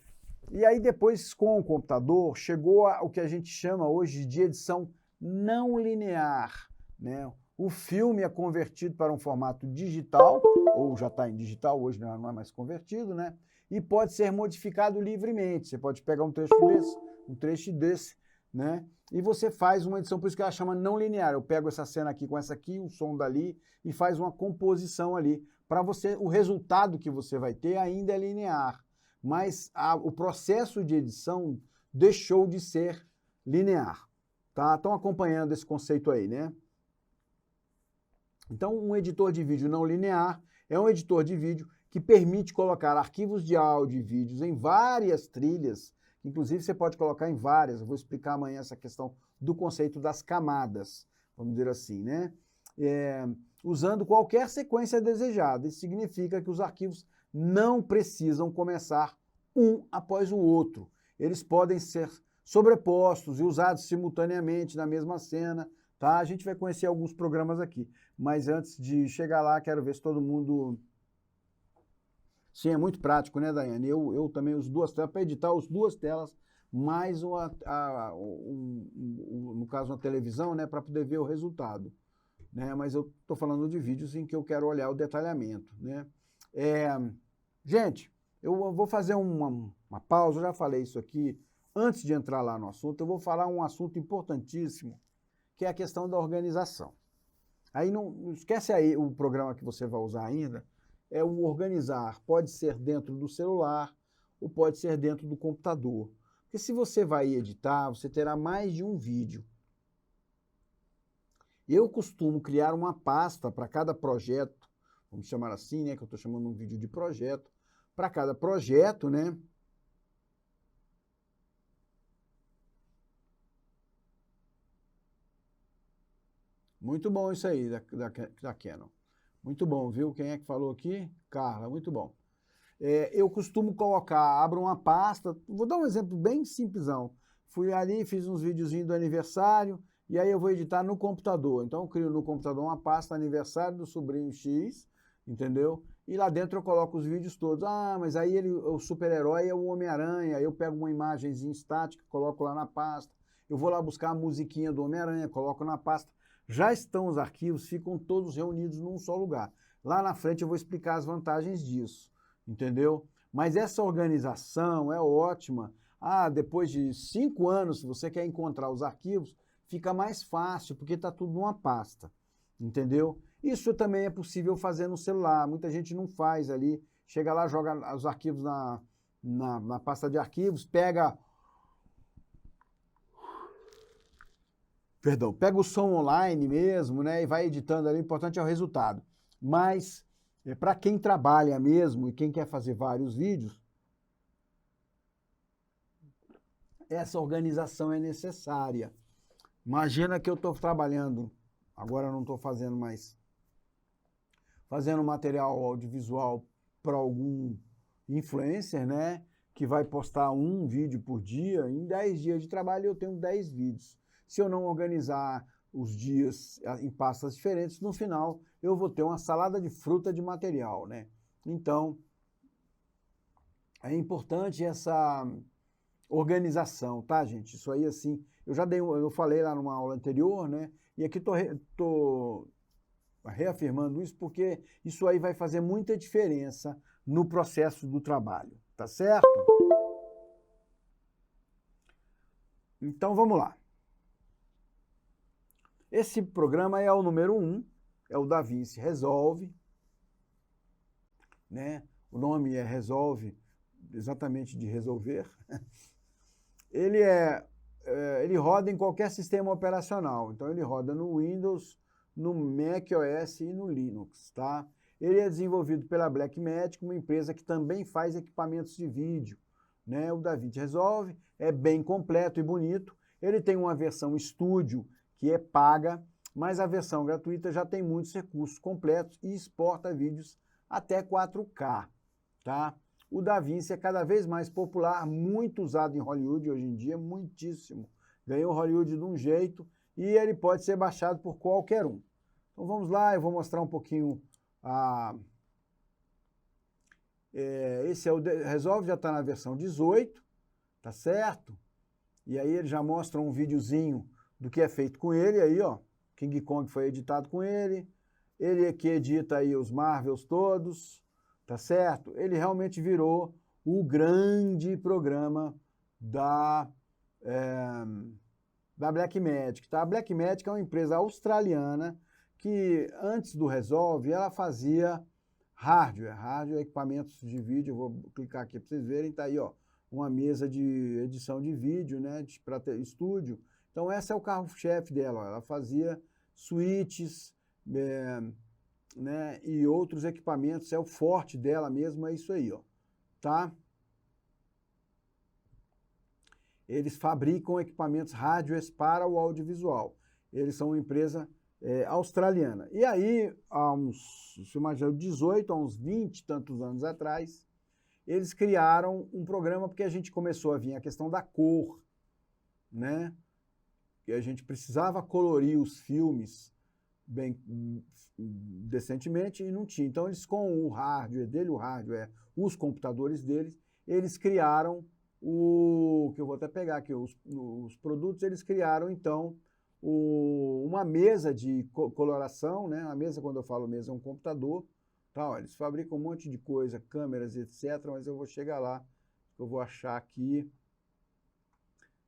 E aí depois, com o computador, chegou o que a gente chama hoje de edição não linear, né? O filme é convertido para um formato digital, ou já está em digital, hoje não é mais convertido, né? E pode ser modificado livremente. Você pode pegar um trecho desse, né? e você faz uma edição, por isso que ela chama não linear. Eu pego essa cena aqui com essa aqui, o som dali, e faz uma composição ali. Para você, o resultado que você vai ter ainda é linear, mas o processo de edição deixou de ser linear. Tá? Estão acompanhando esse conceito aí, né? Então, um editor de vídeo não linear é um editor de vídeo que permite colocar arquivos de áudio e vídeos em várias trilhas. Inclusive, você pode colocar em várias. Eu vou explicar amanhã essa questão do conceito das camadas, vamos dizer assim, né? Usando qualquer sequência desejada. Isso significa que os arquivos não precisam começar um após o outro. Eles podem ser sobrepostos e usados simultaneamente na mesma cena, tá? A gente vai conhecer alguns programas aqui. Mas antes de chegar lá, quero ver se todo mundo... Sim, é muito prático, né, Daiane? Eu também uso duas telas para editar as duas telas, mais no caso, uma televisão, né, para poder ver o resultado. Né? Mas eu estou falando de vídeos em que eu quero olhar o detalhamento. Né? Gente, eu vou fazer uma pausa, eu já falei isso aqui. Antes de entrar lá no assunto, eu vou falar um assunto importantíssimo, que é a questão da organização. Aí não esquece aí o programa que você vai usar ainda, é o organizar. Pode ser dentro do celular ou pode ser dentro do computador. Porque se você vai editar, você terá mais de um vídeo. Eu costumo criar uma pasta para cada projeto, vamos chamar assim, né, que eu estou chamando um vídeo de projeto. Para cada projeto, né? Muito bom isso aí da Canon. Muito bom, viu? Quem é que falou aqui? Carla, muito bom. Eu costumo colocar, abro uma pasta, vou dar um exemplo bem simplesão. Fui ali, fiz uns videozinhos do aniversário, e aí eu vou editar no computador. Então eu crio no computador uma pasta aniversário do sobrinho X, entendeu? E lá dentro eu coloco os vídeos todos. Ah, mas aí o super-herói é o Homem-Aranha, aí eu pego uma imagenzinha estática, coloco lá na pasta. Eu vou lá buscar a musiquinha do Homem-Aranha, coloco na pasta. Já estão os arquivos, ficam todos reunidos num só lugar. Lá na frente eu vou explicar as vantagens disso, entendeu? Mas essa organização é ótima. Depois de 5 anos, se você quer encontrar os arquivos, fica mais fácil, porque está tudo numa pasta, entendeu? Isso também é possível fazer no celular. Muita gente não faz ali. Chega lá, joga os arquivos na pasta de arquivos, pega o som online mesmo, né, e vai editando ali, o importante é o resultado. Mas, para quem trabalha mesmo e quem quer fazer vários vídeos, essa organização é necessária. Imagina que eu estou trabalhando, agora eu não estou fazendo mais, fazendo material audiovisual para algum influencer, né, que vai postar um vídeo por dia. Em 10 dias de trabalho eu tenho 10 vídeos. Se eu não organizar os dias em pastas diferentes, no final eu vou ter uma salada de fruta de material, né? Então, é importante essa organização, tá, gente? Isso aí, assim, eu falei lá numa aula anterior, né? E aqui tô reafirmando isso porque isso aí vai fazer muita diferença no processo do trabalho, tá certo? Então, vamos lá. Esse programa é o número 1, é o DaVinci Resolve, né? O nome é Resolve, exatamente de resolver. Ele roda em qualquer sistema operacional, então ele roda no Windows, no macOS e no Linux, tá? Ele é desenvolvido pela Blackmagic, uma empresa que também faz equipamentos de vídeo, né? O DaVinci Resolve é bem completo e bonito. Ele tem uma versão Studio, que é paga, mas a versão gratuita já tem muitos recursos completos e exporta vídeos até 4K, tá? O DaVinci é cada vez mais popular, muito usado em Hollywood hoje em dia, muitíssimo. Ganhou Hollywood de um jeito e ele pode ser baixado por qualquer um. Então vamos lá, eu vou mostrar um pouquinho esse é o Resolve, já está na versão 18, tá certo? E aí ele já mostra um videozinho do que é feito com ele, aí ó, King Kong foi editado com ele é que edita aí os Marvels todos, tá certo? Ele realmente virou o grande programa da Blackmagic, tá? A Blackmagic é uma empresa australiana que, antes do Resolve, ela fazia hardware, equipamentos de vídeo. Eu vou clicar aqui para vocês verem, tá aí, ó, uma mesa de edição de vídeo, né, para estúdio. Então, esse é o carro-chefe dela, ó. Ela fazia switches, né, e outros equipamentos, é o forte dela mesmo, é isso aí, ó, tá? Eles fabricam equipamentos hardwares para o audiovisual. Eles são uma empresa australiana. E aí, há uns, se imagina, 18, há uns 20 e tantos anos atrás, eles criaram um programa, porque a gente começou a vir a questão da cor, né? Que a gente precisava colorir os filmes bem decentemente e não tinha. Então, eles, com o hardware, os computadores deles, eles criaram que eu vou até pegar aqui, os produtos, eles criaram, então, uma mesa de coloração, né? A mesa, quando eu falo mesa, é um computador, tá? Ó, eles fabricam um monte de coisa, câmeras, etc., mas eu vou chegar lá, eu vou achar aqui.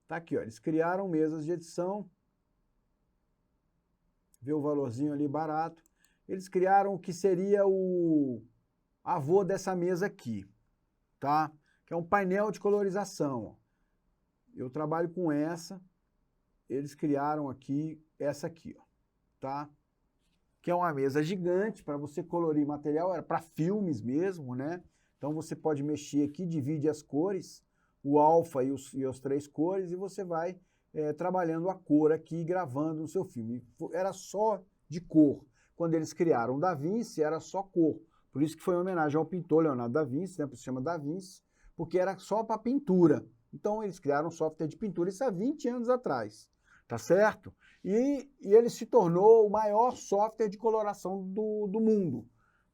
Tá aqui, ó, eles criaram mesas de edição, vê o valorzinho ali barato. Eles criaram o que seria o avô dessa mesa aqui, tá? Que é um painel de colorização, ó. Eu trabalho com essa. Eles criaram aqui, essa aqui, ó, tá? Que é uma mesa gigante para você colorir material, era para filmes mesmo, né? Então você pode mexer aqui, divide as cores, o alfa e as 3 cores, e você vai trabalhando a cor aqui, gravando no seu filme. Era só de cor. Quando eles criaram o Da Vinci, era só cor. Por isso que foi uma homenagem ao pintor Leonardo da Vinci, né? Por isso se chama Da Vinci, porque era só para pintura. Então eles criaram um software de pintura, isso há 20 anos atrás. Tá certo? E ele se tornou o maior software de coloração do mundo,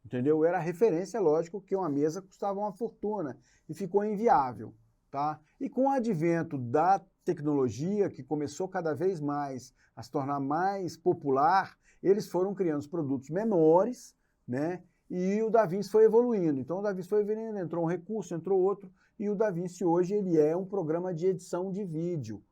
entendeu? Era referência, lógico, que uma mesa custava uma fortuna e ficou inviável, tá? E com o advento da tecnologia, que começou cada vez mais a se tornar mais popular, eles foram criando os produtos menores, né? E o Da Vinci foi evoluindo. Então o Da Vinci foi evoluindo, entrou um recurso, entrou outro, e o Da Vinci hoje ele é um programa de edição de vídeo,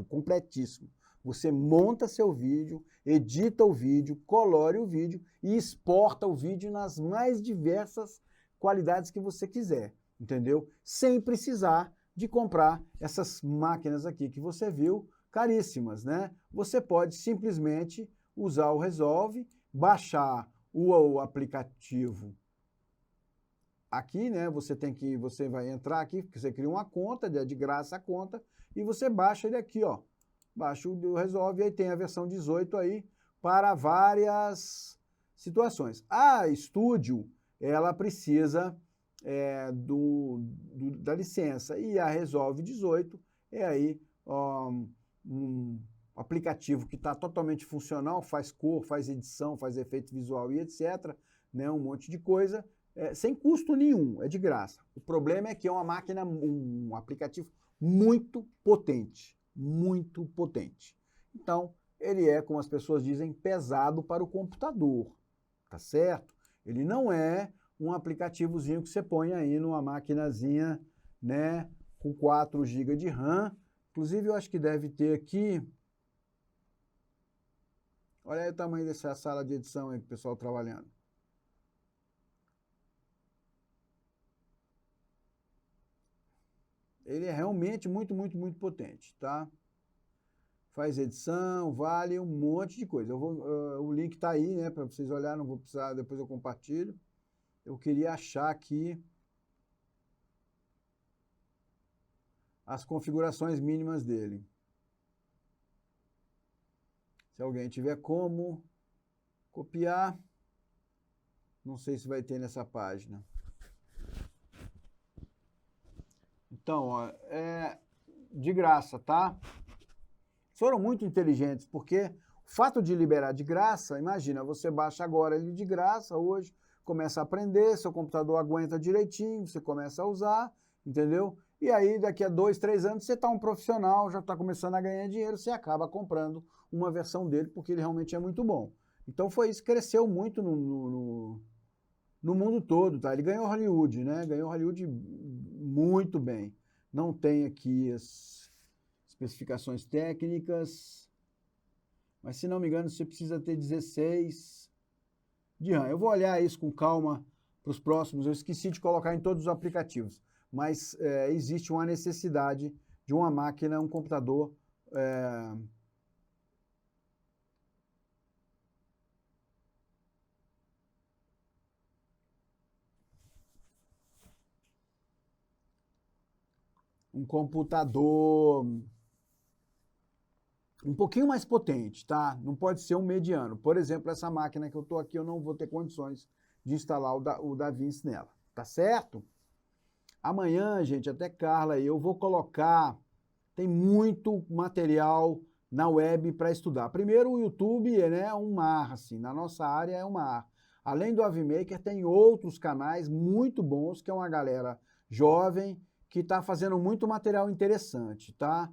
completíssimo. Você monta seu vídeo, edita o vídeo, colore o vídeo e exporta o vídeo nas mais diversas qualidades que você quiser, entendeu? Sem precisar de comprar essas máquinas aqui que você viu, caríssimas, né? Você pode simplesmente usar o Resolve, baixar o aplicativo aqui, né? Você vai entrar aqui, porque você cria uma conta, é de graça a conta, e você baixa ele aqui, ó. Baixa o Resolve, aí tem a versão 18 aí para várias situações. A Studio, ela precisa da licença, e a Resolve 18 é aí um aplicativo que está totalmente funcional, faz cor, faz edição, faz efeito visual e etc., né? Um monte de coisa, sem custo nenhum, é de graça. O problema é que é uma máquina, um aplicativo muito potente, muito potente. Então, ele é, como as pessoas dizem, pesado para o computador, tá certo? Ele não é um aplicativozinho que você põe aí numa maquinazinha, né, com 4 GB de RAM. Inclusive, eu acho que deve ter aqui... Olha aí o tamanho dessa sala de edição aí que o pessoal trabalhando. Ele é realmente muito, muito, muito potente, tá? Faz edição, vale um monte de coisa. O link tá aí, né, para vocês olharem, não vou precisar, depois eu compartilho. Eu queria achar aqui as configurações mínimas dele. Se alguém tiver como copiar, não sei se vai ter nessa página. Então, ó, é de graça, tá? Foram muito inteligentes, porque o fato de liberar de graça, imagina, você baixa agora ele de graça, hoje, começa a aprender, seu computador aguenta direitinho, você começa a usar, entendeu? E aí, daqui a 2, 3 anos, você está um profissional, já está começando a ganhar dinheiro, você acaba comprando uma versão dele, porque ele realmente é muito bom. Então, foi isso, cresceu muito no mundo todo, tá? Ele ganhou Hollywood, né? Ganhou Hollywood muito bem. Não tem aqui especificações técnicas. Mas, se não me engano, você precisa ter 16 de RAM. Eu vou olhar isso com calma para os próximos. Eu esqueci de colocar em todos os aplicativos. Mas existe uma necessidade de uma máquina, um computador um computador um pouquinho mais potente, tá? Não pode ser um mediano. Por exemplo, essa máquina que eu estou aqui, eu não vou ter condições de instalar o DaVinci nela, tá certo? Amanhã, gente, até Carla, eu vou colocar, tem muito material na web para estudar. Primeiro, o YouTube, né, é um mar, assim, na nossa área é um mar. Além do AviMaker, tem outros canais muito bons, que é uma galera jovem, que está fazendo muito material interessante, tá?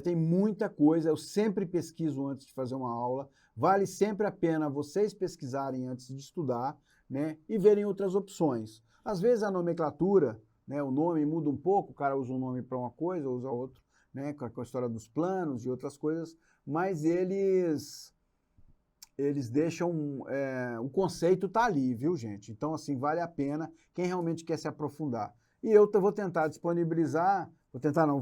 Tem muita coisa, eu sempre pesquiso antes de fazer uma aula, vale sempre a pena vocês pesquisarem antes de estudar, né, e verem outras opções. Às vezes a nomenclatura, né, o nome muda um pouco, o cara usa um nome para uma coisa, usa outro, né, com a história dos planos e outras coisas, mas eles deixam, o conceito tá ali, viu, gente? Então, assim, vale a pena quem realmente quer se aprofundar. E eu vou tentar disponibilizar,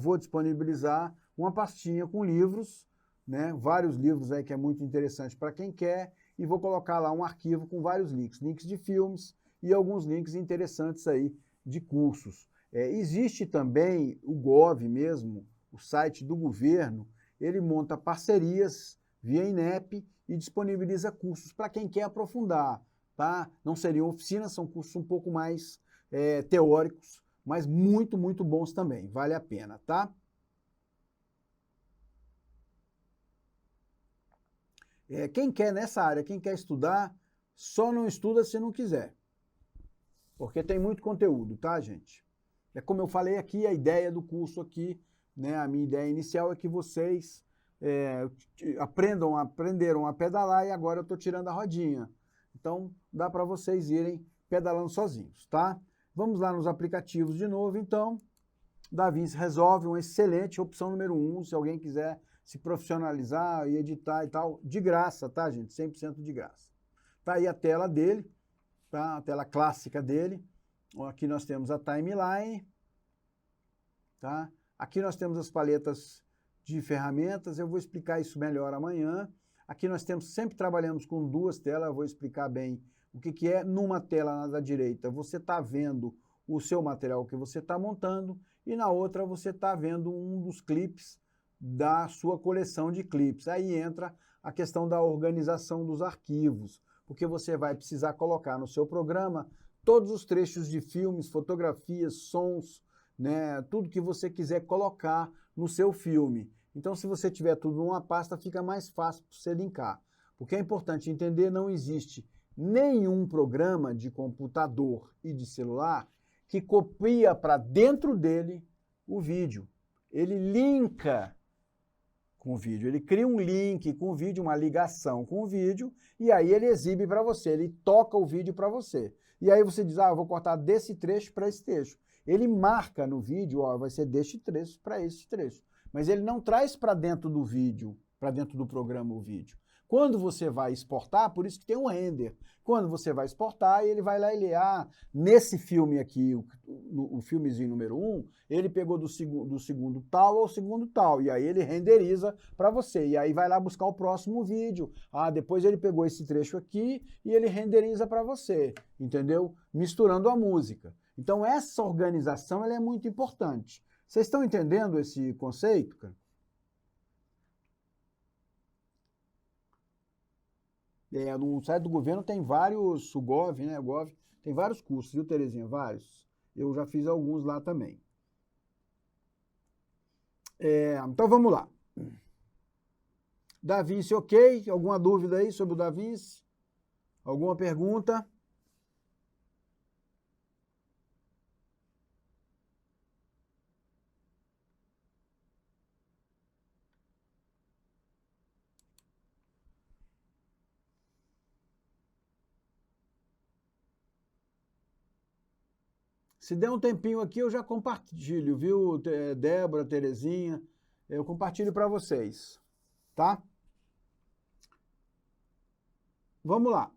vou disponibilizar uma pastinha com livros, né, vários livros aí que é muito interessante para quem quer, e vou colocar lá um arquivo com vários links de filmes e alguns links interessantes aí de cursos. Existe também o Gov mesmo, o site do governo, ele monta parcerias via INEP e disponibiliza cursos para quem quer aprofundar, tá? Não seriam oficinas, são cursos um pouco mais teóricos, mas muito, muito bons também, vale a pena, tá? Quem quer nessa área, quem quer estudar, só não estuda se não quiser. Porque tem muito conteúdo, tá, gente? É como eu falei aqui, a ideia do curso aqui, né, a minha ideia inicial é que vocês aprenderam a pedalar e agora eu estou tirando a rodinha. Então, dá para vocês irem pedalando sozinhos, tá? Vamos lá nos aplicativos de novo, então. DaVinci Resolve, uma excelente opção número 1, se alguém quiser se profissionalizar e editar e tal, de graça, tá, gente? 100% de graça. Tá aí a tela dele, tá? A tela clássica dele. Aqui nós temos a timeline, tá? Aqui nós temos as paletas de ferramentas, eu vou explicar isso melhor amanhã. Aqui nós sempre trabalhamos com duas telas, eu vou explicar bem o que é. Numa tela da direita, você está vendo o seu material que você está montando, e na outra você está vendo um dos clipes da sua coleção de clipes. Aí entra a questão da organização dos arquivos, porque você vai precisar colocar no seu programa todos os trechos de filmes, fotografias, sons, né, tudo que você quiser colocar no seu filme. Então, se você tiver tudo numa pasta, fica mais fácil para você linkar. Porque é importante entender, não existe nenhum programa de computador e de celular que copia para dentro dele o vídeo. Ele linka com o vídeo, ele cria um link com o vídeo, uma ligação com o vídeo, e aí ele exibe para você, ele toca o vídeo para você. E aí você diz, eu vou cortar desse trecho para esse trecho. Ele marca no vídeo, vai ser deste trecho para esse trecho. Mas ele não traz para dentro do vídeo, para dentro do programa o vídeo. Quando você vai exportar, por isso que tem um render. Quando você vai exportar, ele vai lá e lê, nesse filme aqui, o filmezinho número 1, ele pegou do segundo tal ao segundo tal, e aí ele renderiza para você, e aí vai lá buscar o próximo vídeo. Depois ele pegou esse trecho aqui e ele renderiza para você, entendeu? Misturando a música. Então essa organização ela é muito importante. Vocês estão entendendo esse conceito, cara? No site do governo tem vários, o Gov, né? O Gov tem vários cursos, viu, Terezinha? Vários. Eu já fiz alguns lá também. Então vamos lá. DaVinci, ok? Alguma dúvida aí sobre o DaVinci? Alguma pergunta? Se der um tempinho aqui, eu já compartilho, viu, Débora, Terezinha? eu compartilho para vocês, tá? Vamos lá.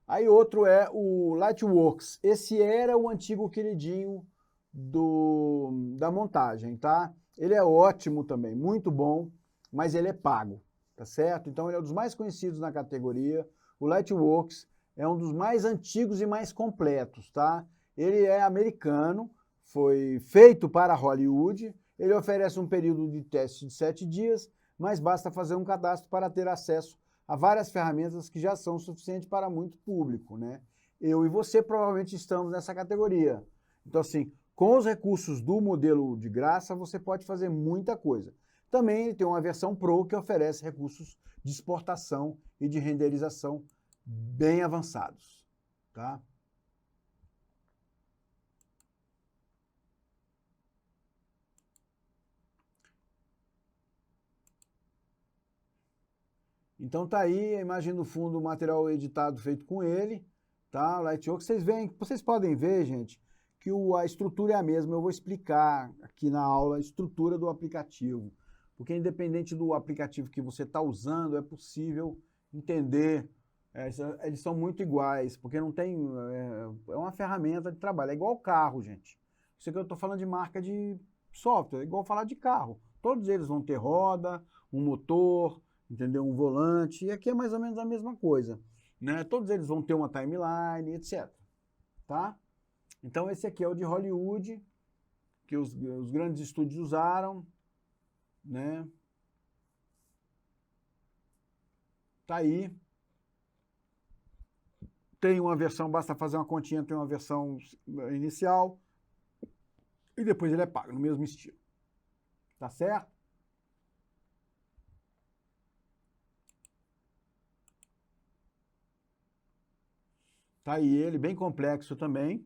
Aí outro é o Lightworks. Esse era o antigo queridinho da montagem, tá? Ele é ótimo também, muito bom, mas ele é pago, tá certo? Então ele é um dos mais conhecidos na categoria. O Lightworks é um dos mais antigos e mais completos, tá? Ele é americano, foi feito para Hollywood, ele oferece um período de teste de 7 dias, mas basta fazer um cadastro para ter acesso a várias ferramentas que já são suficientes para muito público, né? Eu e você provavelmente estamos nessa categoria. Então, assim, com os recursos do modelo de graça, você pode fazer muita coisa. Também ele tem uma versão Pro que oferece recursos de exportação e de renderização bem avançados, tá? Então tá aí a imagem do fundo, o material editado feito com ele, tá? O Lightworks, vocês podem ver, gente, que a estrutura é a mesma. Eu vou explicar aqui na aula a estrutura do aplicativo, porque independente do aplicativo que você está usando, é possível entender. Eles são muito iguais, porque não tem... É uma ferramenta de trabalho, é igual ao carro, gente. Isso aqui eu estou falando de marca de software, é igual falar de carro. Todos eles vão ter roda, um motor, entendeu? Um volante, e aqui é mais ou menos a mesma coisa, né? Todos eles vão ter uma timeline, etc. Tá? Então esse aqui é o de Hollywood, que os grandes estúdios usaram, né? Tá aí. Tem uma versão, basta fazer uma continha, tem uma versão inicial, e depois ele é pago, no mesmo estilo. Tá certo? Tá aí ele, bem complexo também,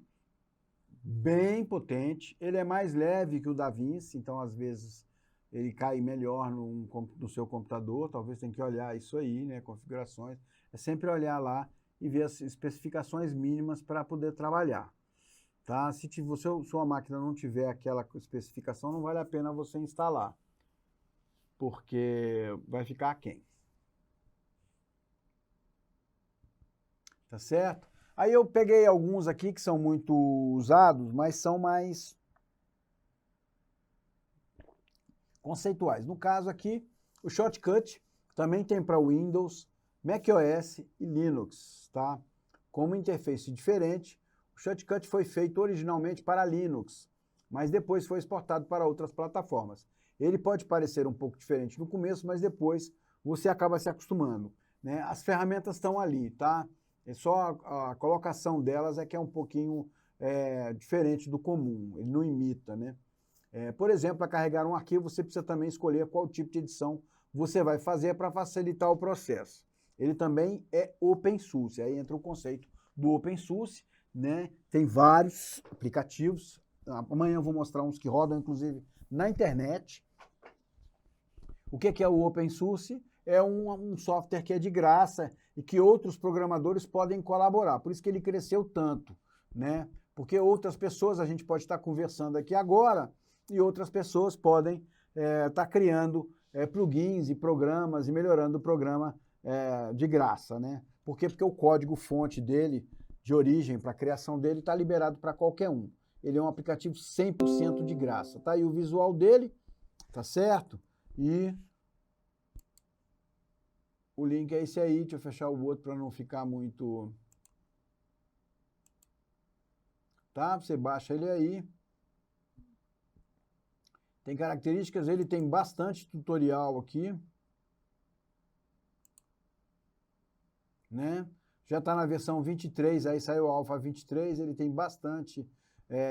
bem potente. Ele é mais leve que o DaVinci, então às vezes ele cai melhor no seu computador. Talvez tenha que olhar isso aí, né? Configurações. É sempre olhar lá e ver as especificações mínimas para poder trabalhar. Tá? Se sua máquina não tiver aquela especificação, não vale a pena você instalar, porque vai ficar aquém. Tá certo? Aí eu peguei alguns aqui que são muito usados, mas são mais conceituais. No caso aqui, o Shotcut também tem para Windows, macOS e Linux, tá? Com uma interface diferente. O Shotcut foi feito originalmente para Linux, mas depois foi exportado para outras plataformas. Ele pode parecer um pouco diferente no começo, mas depois você acaba se acostumando, né? As ferramentas estão ali, tá? É só a colocação delas é que é um pouquinho diferente do comum, ele não imita, né? Por exemplo, para carregar um arquivo, você precisa também escolher qual tipo de edição você vai fazer para facilitar o processo. Ele também é open source, aí entra o conceito do open source, né? Tem vários aplicativos, amanhã eu vou mostrar uns que rodam, inclusive, na internet. O que é o open source? É um software que é de graça e que outros programadores podem colaborar. Por isso que ele cresceu tanto, né? Porque outras pessoas, a gente pode estar conversando aqui agora, e outras pessoas podem estar criando plugins e programas e melhorando o programa de graça, né? Por quê? Porque o código-fonte dele, de origem para a criação dele, está liberado para qualquer um. Ele é um aplicativo 100% de graça. Tá aí o visual dele, tá certo? E o link é esse aí. Deixa eu fechar o outro para não ficar muito... Tá? Você baixa ele aí. Tem características, ele tem bastante tutorial aqui, né? Já está na versão 23, aí saiu o Alpha 23, ele tem bastante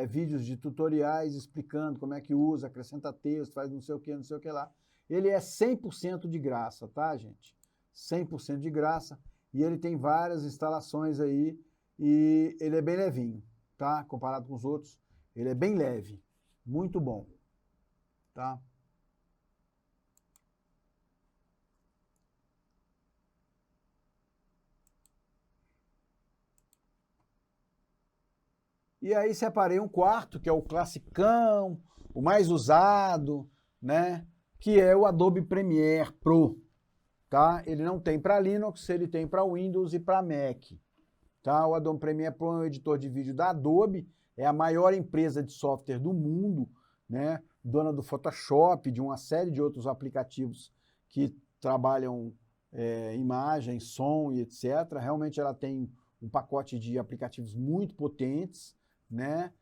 vídeos de tutoriais explicando como é que usa, acrescenta texto, faz não sei o que lá. Ele é 100% de graça, tá, gente? 100% de graça, e ele tem várias instalações aí, e ele é bem levinho, tá? Comparado com os outros, ele é bem leve, muito bom. Tá? E aí separei um quarto, que é o classicão, o mais usado, né? Que é o Adobe Premiere Pro, tá? Ele não tem para Linux, ele tem para Windows e para Mac, tá? O Adobe Premiere Pro é um editor de vídeo da Adobe, é a maior empresa de software do mundo, né? Dona do Photoshop, de uma série de outros aplicativos que trabalham imagem, som e etc. Realmente ela tem um pacote de aplicativos muito potentes, né?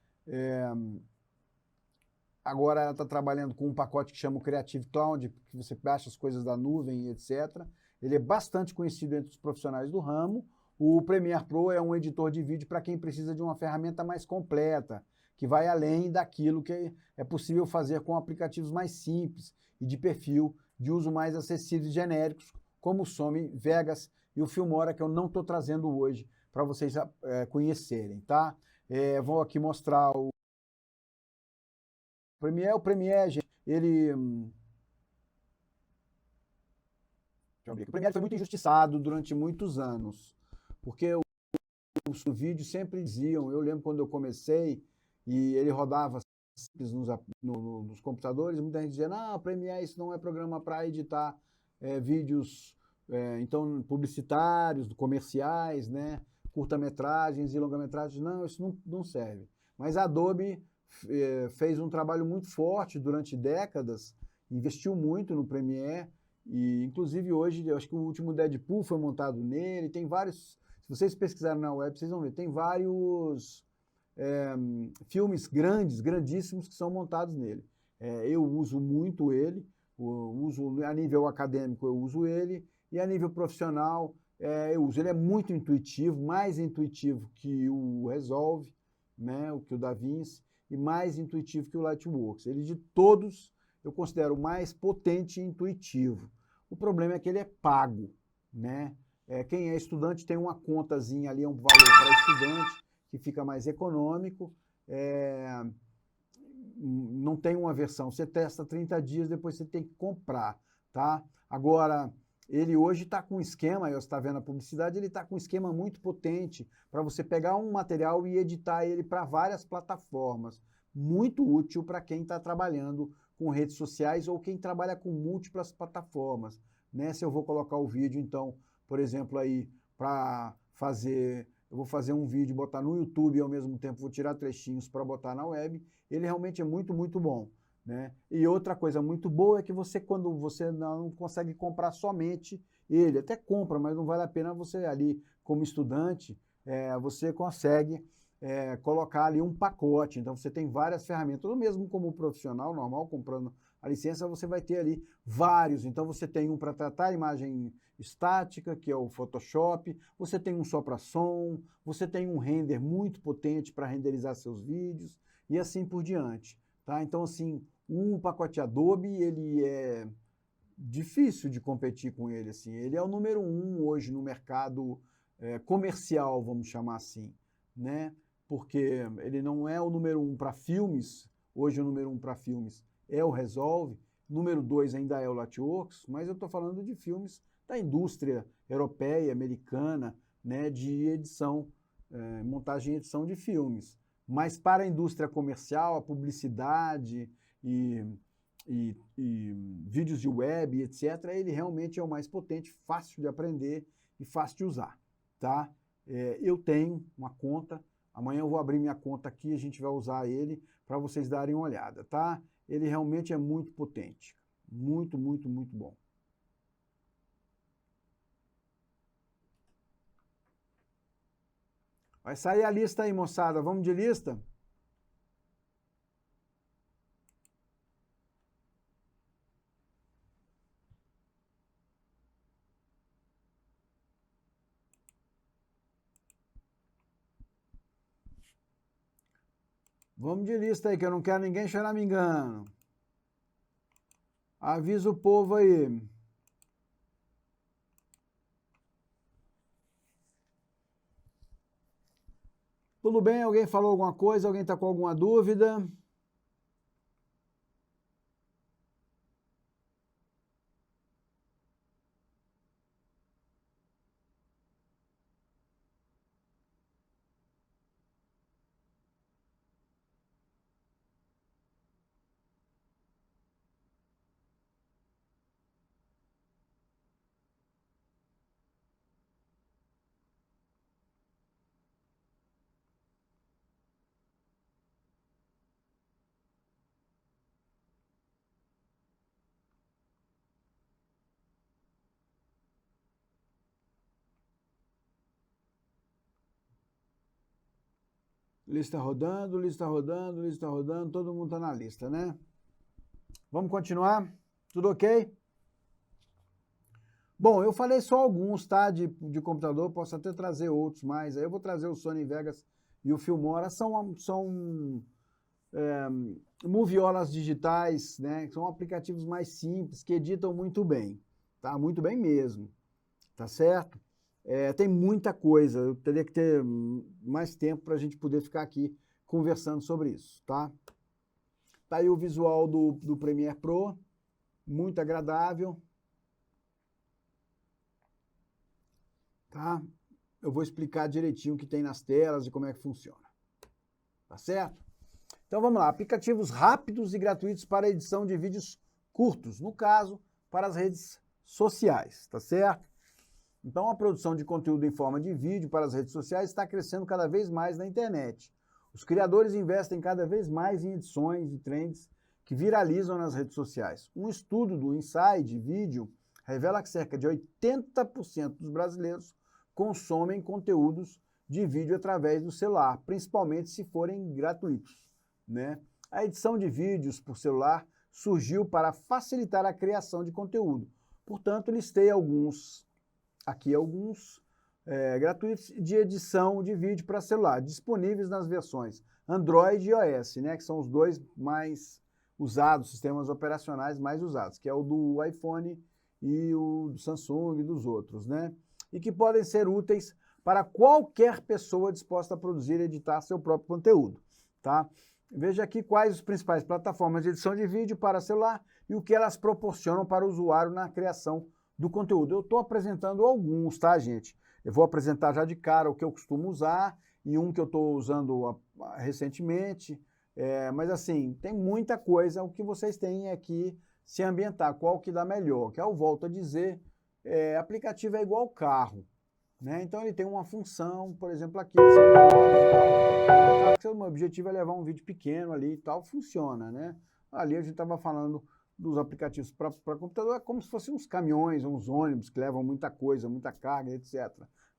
Agora ela está trabalhando com um pacote que chama o Creative Cloud, que você baixa as coisas da nuvem e etc. Ele é bastante conhecido entre os profissionais do ramo. O Premiere Pro é um editor de vídeo para quem precisa de uma ferramenta mais completa, que vai além daquilo que é possível fazer com aplicativos mais simples e de perfil de uso mais acessíveis e genéricos, como o Sony Vegas e o Filmora, que eu não estou trazendo hoje para vocês conhecerem, tá? Vou aqui mostrar o Premiere. O Premiere, gente, ele... O Premiere foi muito injustiçado durante muitos anos, porque os vídeos sempre diziam, eu lembro quando eu comecei, e ele rodava nos computadores, muita gente dizia, não, Premiere isso não é programa para editar vídeos então publicitários, comerciais, né, curta-metragens e longa-metragens, não, isso não serve. Mas a Adobe fez um trabalho muito forte durante décadas, investiu muito no Premiere, e inclusive hoje, eu acho que o último Deadpool foi montado nele, tem vários, se vocês pesquisarem na web, vocês vão ver, tem vários filmes grandíssimos que são montados nele. Eu uso muito ele, a nível acadêmico eu uso ele, e a nível profissional eu uso. Ele é muito intuitivo, mais intuitivo que o Resolve, né, que o DaVinci, e mais intuitivo que o Lightworks. Ele de todos eu considero o mais potente e intuitivo. O problema é que ele é pago, né? Quem é estudante tem uma contazinha ali, um valor para estudante, que fica mais econômico, não tem uma versão, você testa 30 dias, depois você tem que comprar, tá? Agora, ele hoje está com um esquema, você está vendo a publicidade, ele está com um esquema muito potente para você pegar um material e editar ele para várias plataformas, muito útil para quem está trabalhando com redes sociais ou quem trabalha com múltiplas plataformas, né? Se eu vou colocar o vídeo, então, por exemplo, aí, para fazer... Eu vou fazer um vídeo, botar no YouTube e ao mesmo tempo vou tirar trechinhos para botar na web, ele realmente é muito, muito bom, né? E outra coisa muito boa é que você, quando você não consegue comprar somente ele, até compra, mas não vale a pena você ali, como estudante, você consegue colocar ali um pacote, então você tem várias ferramentas, ou mesmo como profissional normal, comprando a licença, você vai ter ali vários, então você tem um para tratar a imagem estática, que é o Photoshop, você tem um só para som, você tem um render muito potente para renderizar seus vídeos, e assim por diante, tá? Então, assim, o pacote Adobe, ele é difícil de competir com ele, assim, ele é o número 1 hoje no mercado comercial, vamos chamar assim, né? Porque ele não é o número 1 para filmes, hoje o número 1 para filmes é o Resolve, número 2 ainda é o Lightworks, mas eu estou falando de filmes da indústria europeia, americana, né, de edição, montagem e edição de filmes. Mas para a indústria comercial, a publicidade e vídeos de web, etc., ele realmente é o mais potente, fácil de aprender e fácil de usar, tá? Eu tenho uma conta, amanhã eu vou abrir minha conta aqui, a gente vai usar ele para vocês darem uma olhada, tá? Ele realmente é muito potente, muito, muito, muito bom. Vai sair a lista aí, moçada. Vamos de lista? Vamos de lista aí, que eu não quero ninguém choramingando. Avisa o povo aí. Tudo bem? Alguém falou alguma coisa? Alguém está com alguma dúvida? Lista rodando, lista rodando, lista rodando, todo mundo está na lista, né? Vamos continuar? Tudo ok? Bom, eu falei só alguns, tá? De computador, posso até trazer outros mais. Aí eu vou trazer o Sony Vegas e o Filmora. São moviolas digitais, né? São aplicativos mais simples, que editam muito bem, tá? Muito bem mesmo, tá certo? Tem muita coisa, eu teria que ter mais tempo para a gente poder ficar aqui conversando sobre isso, tá? Tá aí o visual do Premiere Pro, muito agradável. Tá? Eu vou explicar direitinho o que tem nas telas e como é que funciona. Tá certo? Então vamos lá, aplicativos rápidos e gratuitos para edição de vídeos curtos, no caso, para as redes sociais, tá certo? Então a produção de conteúdo em forma de vídeo para as redes sociais está crescendo cada vez mais na internet. Os criadores investem cada vez mais em edições e trends que viralizam nas redes sociais. Um estudo do Inside Video revela que cerca de 80% dos brasileiros consomem conteúdos de vídeo através do celular, principalmente se forem gratuitos, né? A edição de vídeos por celular surgiu para facilitar a criação de conteúdo. Portanto, listei alguns gratuitos de edição de vídeo para celular, disponíveis nas versões Android e iOS, né? Que são os dois mais usados, sistemas operacionais mais usados, que é o do iPhone e o do Samsung e dos outros, né? E que podem ser úteis para qualquer pessoa disposta a produzir e editar seu próprio conteúdo, tá? Veja aqui quais as principais plataformas de edição de vídeo para celular e o que elas proporcionam para o usuário na criação do conteúdo. Eu estou apresentando alguns, tá, gente? Eu vou apresentar já de cara o que eu costumo usar e um que eu estou usando recentemente, mas assim, tem muita coisa. O que vocês têm é que se ambientar, qual que dá melhor, que eu volto a dizer, aplicativo é igual carro, né? Então ele tem uma função, por exemplo, aqui, se o meu objetivo é levar um vídeo pequeno ali e tal, funciona, né? Ali a gente estava falando dos aplicativos para computador, é como se fossem uns caminhões, uns ônibus que levam muita coisa, muita carga, etc.,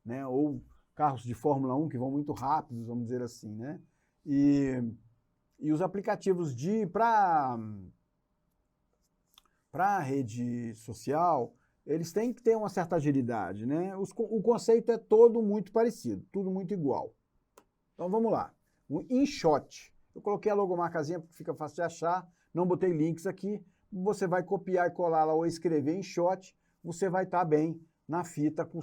né? Ou carros de Fórmula 1 que vão muito rápidos, vamos dizer assim, né? E os aplicativos para a rede social, eles têm que ter uma certa agilidade, né? O conceito é todo muito parecido, tudo muito igual. Então vamos lá. O InShot. Eu coloquei a logomarcazinha porque fica fácil de achar, não botei links aqui. Você vai copiar e colar lá ou escrever InShot, você vai estar bem na fita com o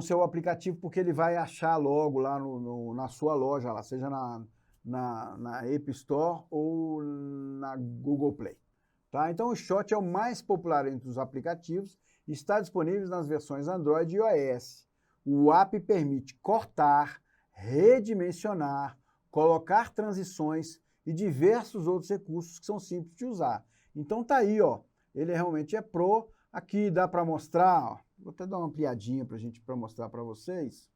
seu aplicativo, porque ele vai achar logo lá na sua loja, lá, seja na App Store ou na Google Play. Tá? Então o Shot é o mais popular entre os aplicativos e está disponível nas versões Android e iOS. O app permite cortar, redimensionar, colocar transições e diversos outros recursos que são simples de usar. Então tá aí, ó. Ele realmente é pro. Aqui dá para mostrar, ó. Vou até dar uma ampliadinha para mostrar para vocês,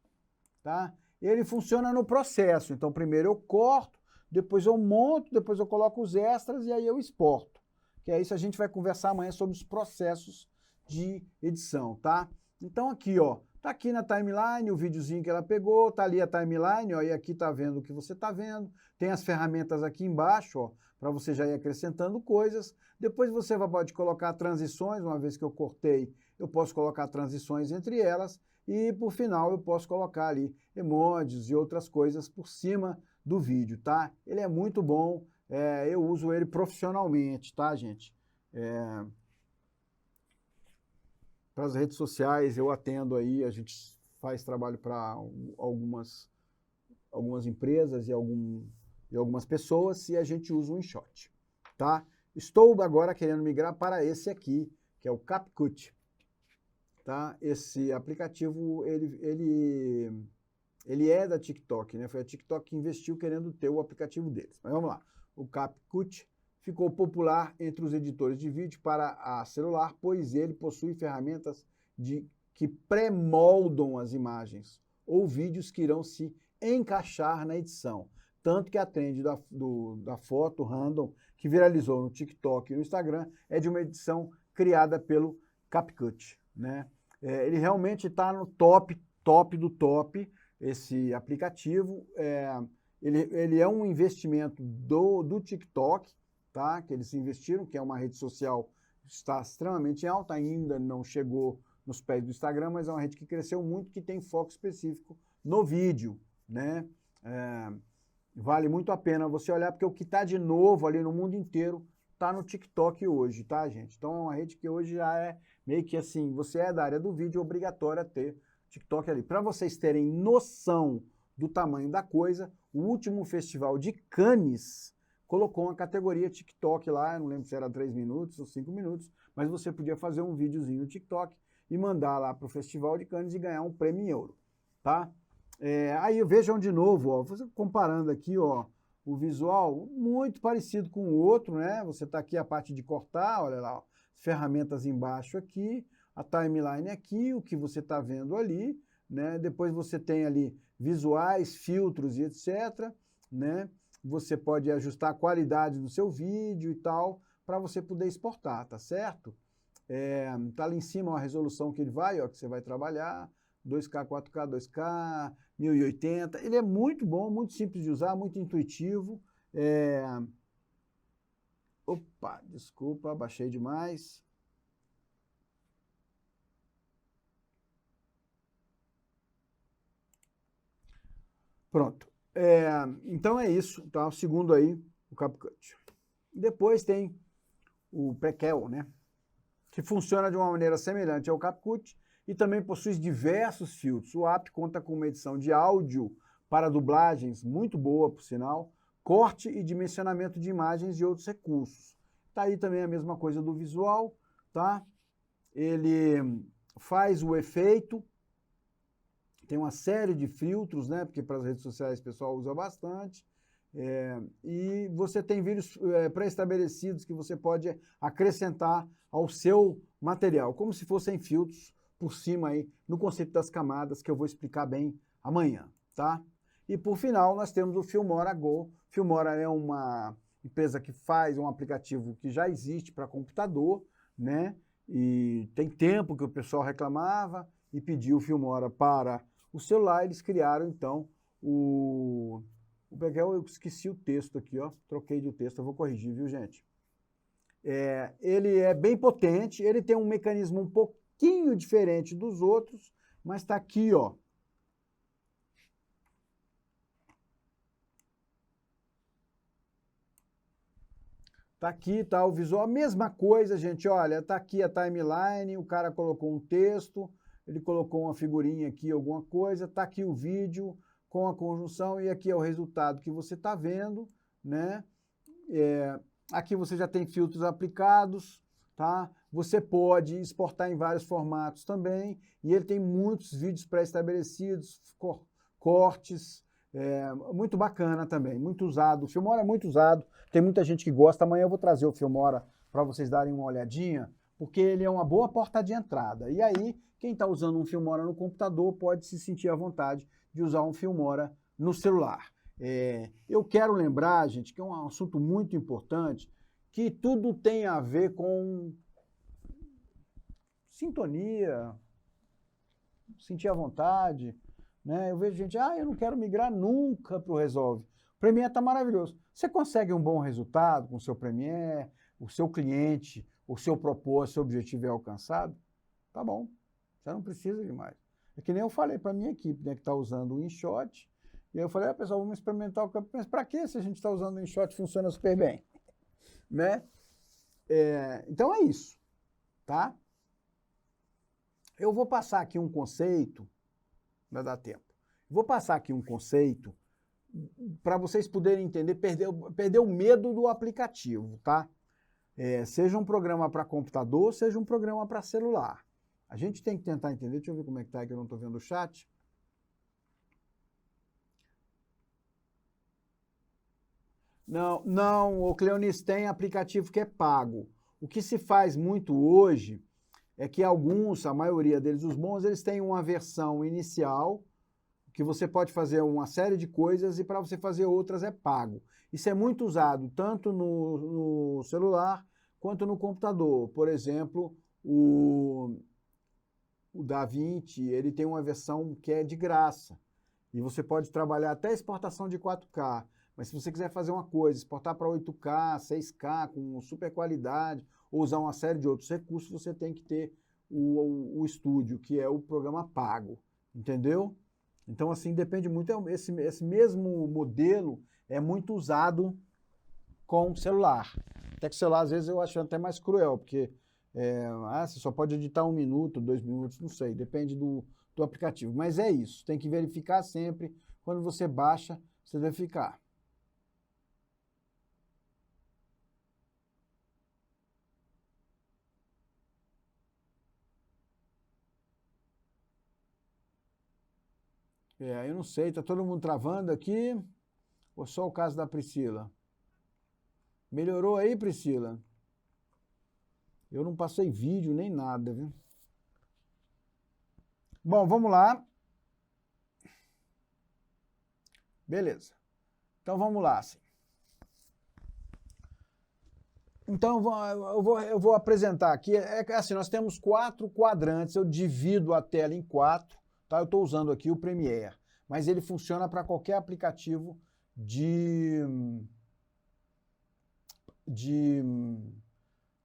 tá? Ele funciona no processo. Então primeiro eu corto, depois eu monto, depois eu coloco os extras e aí eu exporto. Que é isso, a gente vai conversar amanhã sobre os processos de edição, tá? Então aqui, ó, tá aqui na timeline o videozinho que ela pegou, tá ali a timeline, ó, e aqui tá vendo o que você tá vendo. Tem as ferramentas aqui embaixo, ó, para você já ir acrescentando coisas. Depois você pode colocar transições, uma vez que eu cortei, eu posso colocar transições entre elas. E por final eu posso colocar ali emojis e outras coisas por cima do vídeo, tá? Ele é muito bom, eu uso ele profissionalmente, tá, gente? Para as redes sociais eu atendo aí, a gente faz trabalho para algumas empresas e algumas pessoas e a gente usa o InShot, tá? Estou agora querendo migrar para esse aqui, que é o CapCut, tá? Esse aplicativo, ele é da TikTok, né? Foi a TikTok que investiu querendo ter o aplicativo deles. Mas vamos lá. O CapCut ficou popular entre os editores de vídeo para celular, pois ele possui ferramentas que pré-moldam as imagens ou vídeos que irão se encaixar na edição. Tanto que a trend da foto random que viralizou no TikTok e no Instagram é de uma edição criada pelo CapCut, né? Ele realmente está no top top do top, esse aplicativo. Ele é um investimento do TikTok, tá? Que eles investiram, que é uma rede social que está extremamente alta, ainda não chegou nos pés do Instagram, mas é uma rede que cresceu muito, que tem foco específico no vídeo, né? Vale muito a pena você olhar, porque o que está de novo ali no mundo inteiro está no TikTok hoje, tá, gente? Então é uma rede que hoje já é meio que assim, você é da área do vídeo, é obrigatório ter TikTok ali. Para vocês terem noção do tamanho da coisa, o último festival de Cannes colocou uma categoria TikTok lá, eu não lembro se era 3 minutos ou 5 minutos, mas você podia fazer um videozinho no TikTok e mandar lá para o Festival de Cannes e ganhar um prêmio em euro, tá? Aí vejam de novo, ó, você comparando aqui, ó, o visual muito parecido com o outro, né? Você tá aqui a parte de cortar, olha lá, ó, ferramentas embaixo aqui, a timeline aqui, o que você está vendo ali, né? Depois você tem ali visuais, filtros e etc, né? Você pode ajustar a qualidade do seu vídeo e tal, para você poder exportar, tá certo? Tá ali em cima ó, a resolução que ele vai, ó, que você vai trabalhar, 2K, 4K, 2K, 1080. Ele é muito bom, muito simples de usar, muito intuitivo. Opa, desculpa, baixei demais. Pronto. Então é isso, tá? O segundo aí, o CapCut. Depois tem o Prequel, né? Que funciona de uma maneira semelhante ao CapCut e também possui diversos filtros. O app conta com uma edição de áudio para dublagens, muito boa, por sinal, corte e dimensionamento de imagens e outros recursos. Tá aí também a mesma coisa do visual, tá? Ele faz o efeito, tem uma série de filtros, né? Porque para as redes sociais o pessoal usa bastante. E você tem vídeos pré-estabelecidos que você pode acrescentar ao seu material, como se fossem filtros por cima aí, no conceito das camadas, que eu vou explicar bem amanhã, tá? E por final, nós temos o Filmora Go. Filmora é uma empresa que faz um aplicativo que já existe para computador, né? E tem tempo que o pessoal reclamava e pediu o Filmora para o celular. Eles criaram, então, o Prequel, eu esqueci o texto aqui, ó. Troquei de texto, eu vou corrigir, viu, gente? Ele é bem potente, ele tem um mecanismo um pouquinho diferente dos outros, mas está aqui, ó. Tá aqui, tá o visual, a mesma coisa, gente, olha, tá aqui a timeline, o cara colocou um texto, ele colocou uma figurinha aqui, alguma coisa, tá aqui o vídeo com a conjunção e aqui é o resultado que você tá vendo, né? Aqui você já tem filtros aplicados, tá? Você pode exportar em vários formatos também, e ele tem muitos vídeos pré-estabelecidos, cortes, muito bacana também, muito usado. O Filmora é muito usado, tem muita gente que gosta. Amanhã eu vou trazer o Filmora para vocês darem uma olhadinha, porque ele é uma boa porta de entrada. E aí, quem está usando um Filmora no computador pode se sentir à vontade de usar um Filmora no celular. Eu quero lembrar, gente, que é um assunto muito importante, que tudo tem a ver com sintonia, sentir à vontade, né? Eu vejo gente, eu não quero migrar nunca para o Resolve. O Premiere está maravilhoso. Você consegue um bom resultado com o seu Premiere, o seu cliente, o seu propósito, seu objetivo é alcançado? Tá bom, você não precisa de mais. É que nem eu falei para a minha equipe, né, que está usando o InShot, e aí eu falei, pessoal, vamos experimentar o campo. Mas para que se a gente está usando o InShot funciona super bem? Né? Então é isso, tá? Eu vou passar aqui um conceito, vai dar tempo. Vou passar aqui um conceito para vocês poderem entender, perder o medo do aplicativo, tá? Seja um programa para computador, seja um programa para celular. A gente tem que tentar entender, deixa eu ver como é que tá, que eu não estou vendo o chat. Não, o Cleonice, tem aplicativo que é pago. O que se faz muito hoje é que alguns, a maioria deles, os bons, eles têm uma versão inicial, que você pode fazer uma série de coisas e para você fazer outras é pago. Isso é muito usado tanto no celular quanto no computador. Por exemplo, o o DaVinci, ele tem uma versão que é de graça. E você pode trabalhar até exportação de 4K. Mas se você quiser fazer uma coisa, exportar para 8K, 6K, com super qualidade, ou usar uma série de outros recursos, você tem que ter o Studio, que é o programa pago. Entendeu? Então, assim, depende muito. Esse mesmo modelo é muito usado com celular. Até que o celular, às vezes, eu acho até mais cruel, porque você só pode editar 1 minuto, 2 minutos, não sei, depende do aplicativo. Mas é isso, tem que verificar sempre. Quando você baixa, você deve ficar. Eu não sei, tá todo mundo travando aqui? Ou só o caso da Priscila? Melhorou aí, Priscila? Eu não passei vídeo nem nada, viu? Bom, vamos lá. Beleza. Então vamos lá. Assim. Então eu vou apresentar aqui. É assim, nós temos 4 quadrantes. Eu divido a tela em 4. Tá? Eu estou usando aqui o Premiere, mas ele funciona para qualquer aplicativo de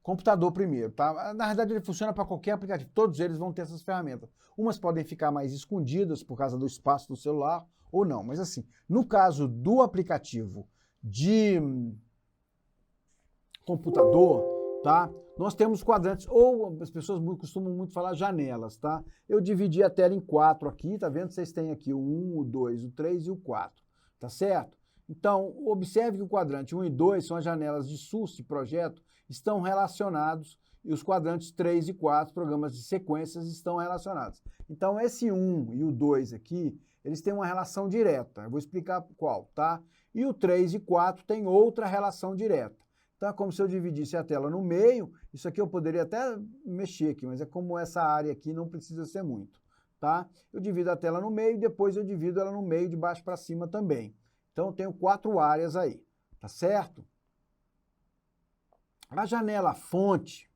computador primeiro, tá? Na verdade, ele funciona para qualquer aplicativo. Todos eles vão ter essas ferramentas. Umas podem ficar mais escondidas por causa do espaço do celular ou não. Mas assim, no caso do aplicativo de computador, tá? Nós temos quadrantes, ou as pessoas costumam muito falar janelas, tá? Eu dividi a tela em 4 aqui, tá vendo? Vocês têm aqui o 1, o 2, o 3 e o 4, tá certo? Então, observe que o quadrante 1 e 2 são as janelas de source, projeto, estão relacionados, e os quadrantes 3 e 4, programas de sequências, estão relacionados. Então, esse 1 e o 2 aqui, eles têm uma relação direta. Eu vou explicar qual, tá? E o 3 e 4 têm outra relação direta. Então, é como se eu dividisse a tela no meio. Isso aqui eu poderia até mexer aqui, mas é como essa área aqui não precisa ser muito, tá? Eu divido a tela no meio e depois eu divido ela no meio, de baixo para cima também. Então, eu tenho 4 áreas aí, tá certo? A janela fonte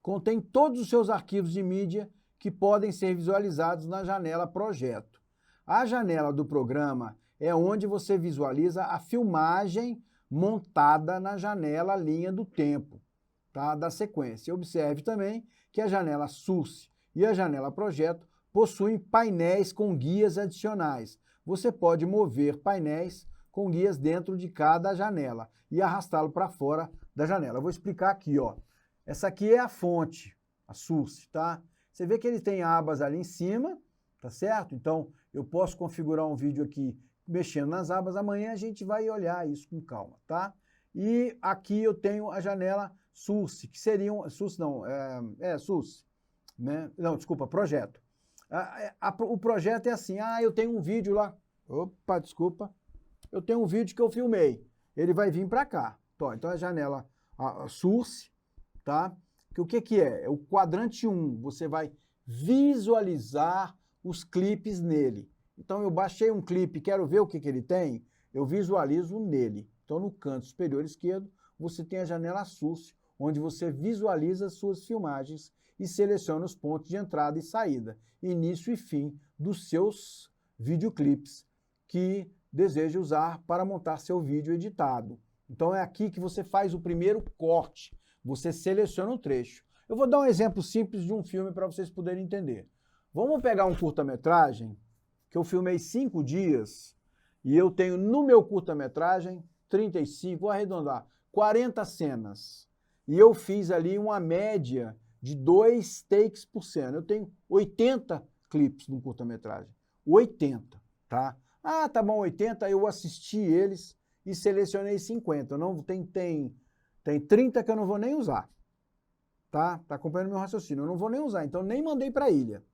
contém todos os seus arquivos de mídia que podem ser visualizados na janela projeto. A janela do programa é onde você visualiza a filmagem montada na janela linha do tempo, tá? Da sequência. Observe também que a janela source e a janela projeto possuem painéis com guias adicionais. Você pode mover painéis com guias dentro de cada janela e arrastá-lo para fora da janela. Eu vou explicar aqui, ó. Essa aqui é a fonte, a source, tá? Você vê que ele tem abas ali em cima, tá certo? Então, eu posso configurar um vídeo aqui mexendo nas abas. Amanhã a gente vai olhar isso com calma, tá? E aqui eu tenho a janela source, que seriam... Source não, source, né? Não, desculpa, projeto. O projeto é assim, eu tenho um vídeo lá. Opa, desculpa. Eu tenho um vídeo que eu filmei. Ele vai vir para cá. Então, a janela a source, tá? Que o que é? É o quadrante 1. Você vai visualizar os clipes nele. Então, eu baixei um clipe, quero ver o que ele tem, eu visualizo nele. Então, no canto superior esquerdo, você tem a janela source, onde você visualiza as suas filmagens e seleciona os pontos de entrada e saída, início e fim dos seus videoclipes que deseja usar para montar seu vídeo editado. Então, é aqui que você faz o primeiro corte. Você seleciona um trecho. Eu vou dar um exemplo simples de um filme para vocês poderem entender. Vamos pegar um curta-metragem que eu filmei 5 dias e eu tenho no meu curta-metragem 35, vou arredondar, 40 cenas. E eu fiz ali uma média de 2 takes por cena. Eu tenho 80 clipes no curta-metragem. 80, tá? Tá bom, 80, eu assisti eles e selecionei 50. Não, tem 30 que eu não vou nem usar. Tá acompanhando meu raciocínio. Eu não vou nem usar, então nem mandei para a ilha.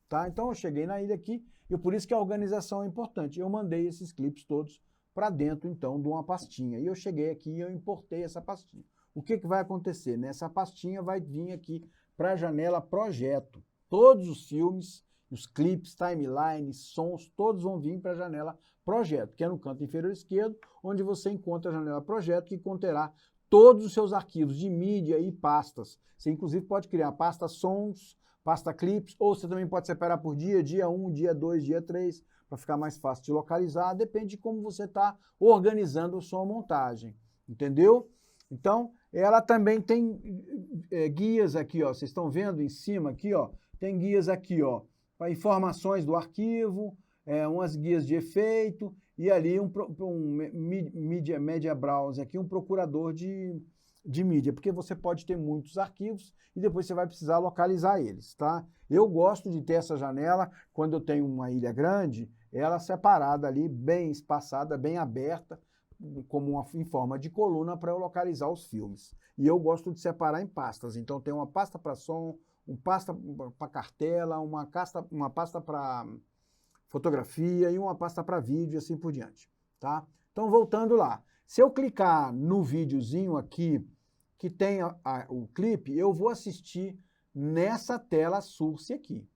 Tá? Então eu cheguei na ilha aqui e por isso que a organização é importante. Eu mandei esses clipes todos para dentro, então, de uma pastinha. E eu cheguei aqui e eu importei essa pastinha. O que vai acontecer? Nessa pastinha vai vir aqui para a janela projeto. Todos os filmes, os clipes, timelines, sons, todos vão vir para a janela projeto, que é no canto inferior esquerdo, onde você encontra a janela projeto, que conterá todos os seus arquivos de mídia e pastas. Você, inclusive, pode criar pasta sons, pasta clips, ou você também pode separar por dia 1, dia 2, dia 3, para ficar mais fácil de localizar, depende de como você está organizando a sua montagem, entendeu? Então, ela também tem guias aqui, ó, vocês estão vendo em cima aqui, ó, tem guias aqui, ó, para informações do arquivo, umas guias de efeito, e ali um Media Browser aqui, um procurador de mídia, porque você pode ter muitos arquivos e depois você vai precisar localizar eles, tá? Eu gosto de ter essa janela, quando eu tenho uma ilha grande, ela separada ali, bem espaçada, bem aberta, como em forma de coluna para eu localizar os filmes. E eu gosto de separar em pastas, então tem uma pasta para som, uma pasta para cartela, uma pasta para fotografia e uma pasta para vídeo, assim por diante, tá? Então, voltando lá, se eu clicar no videozinho aqui, que tem o clipe, eu vou assistir nessa tela source aqui.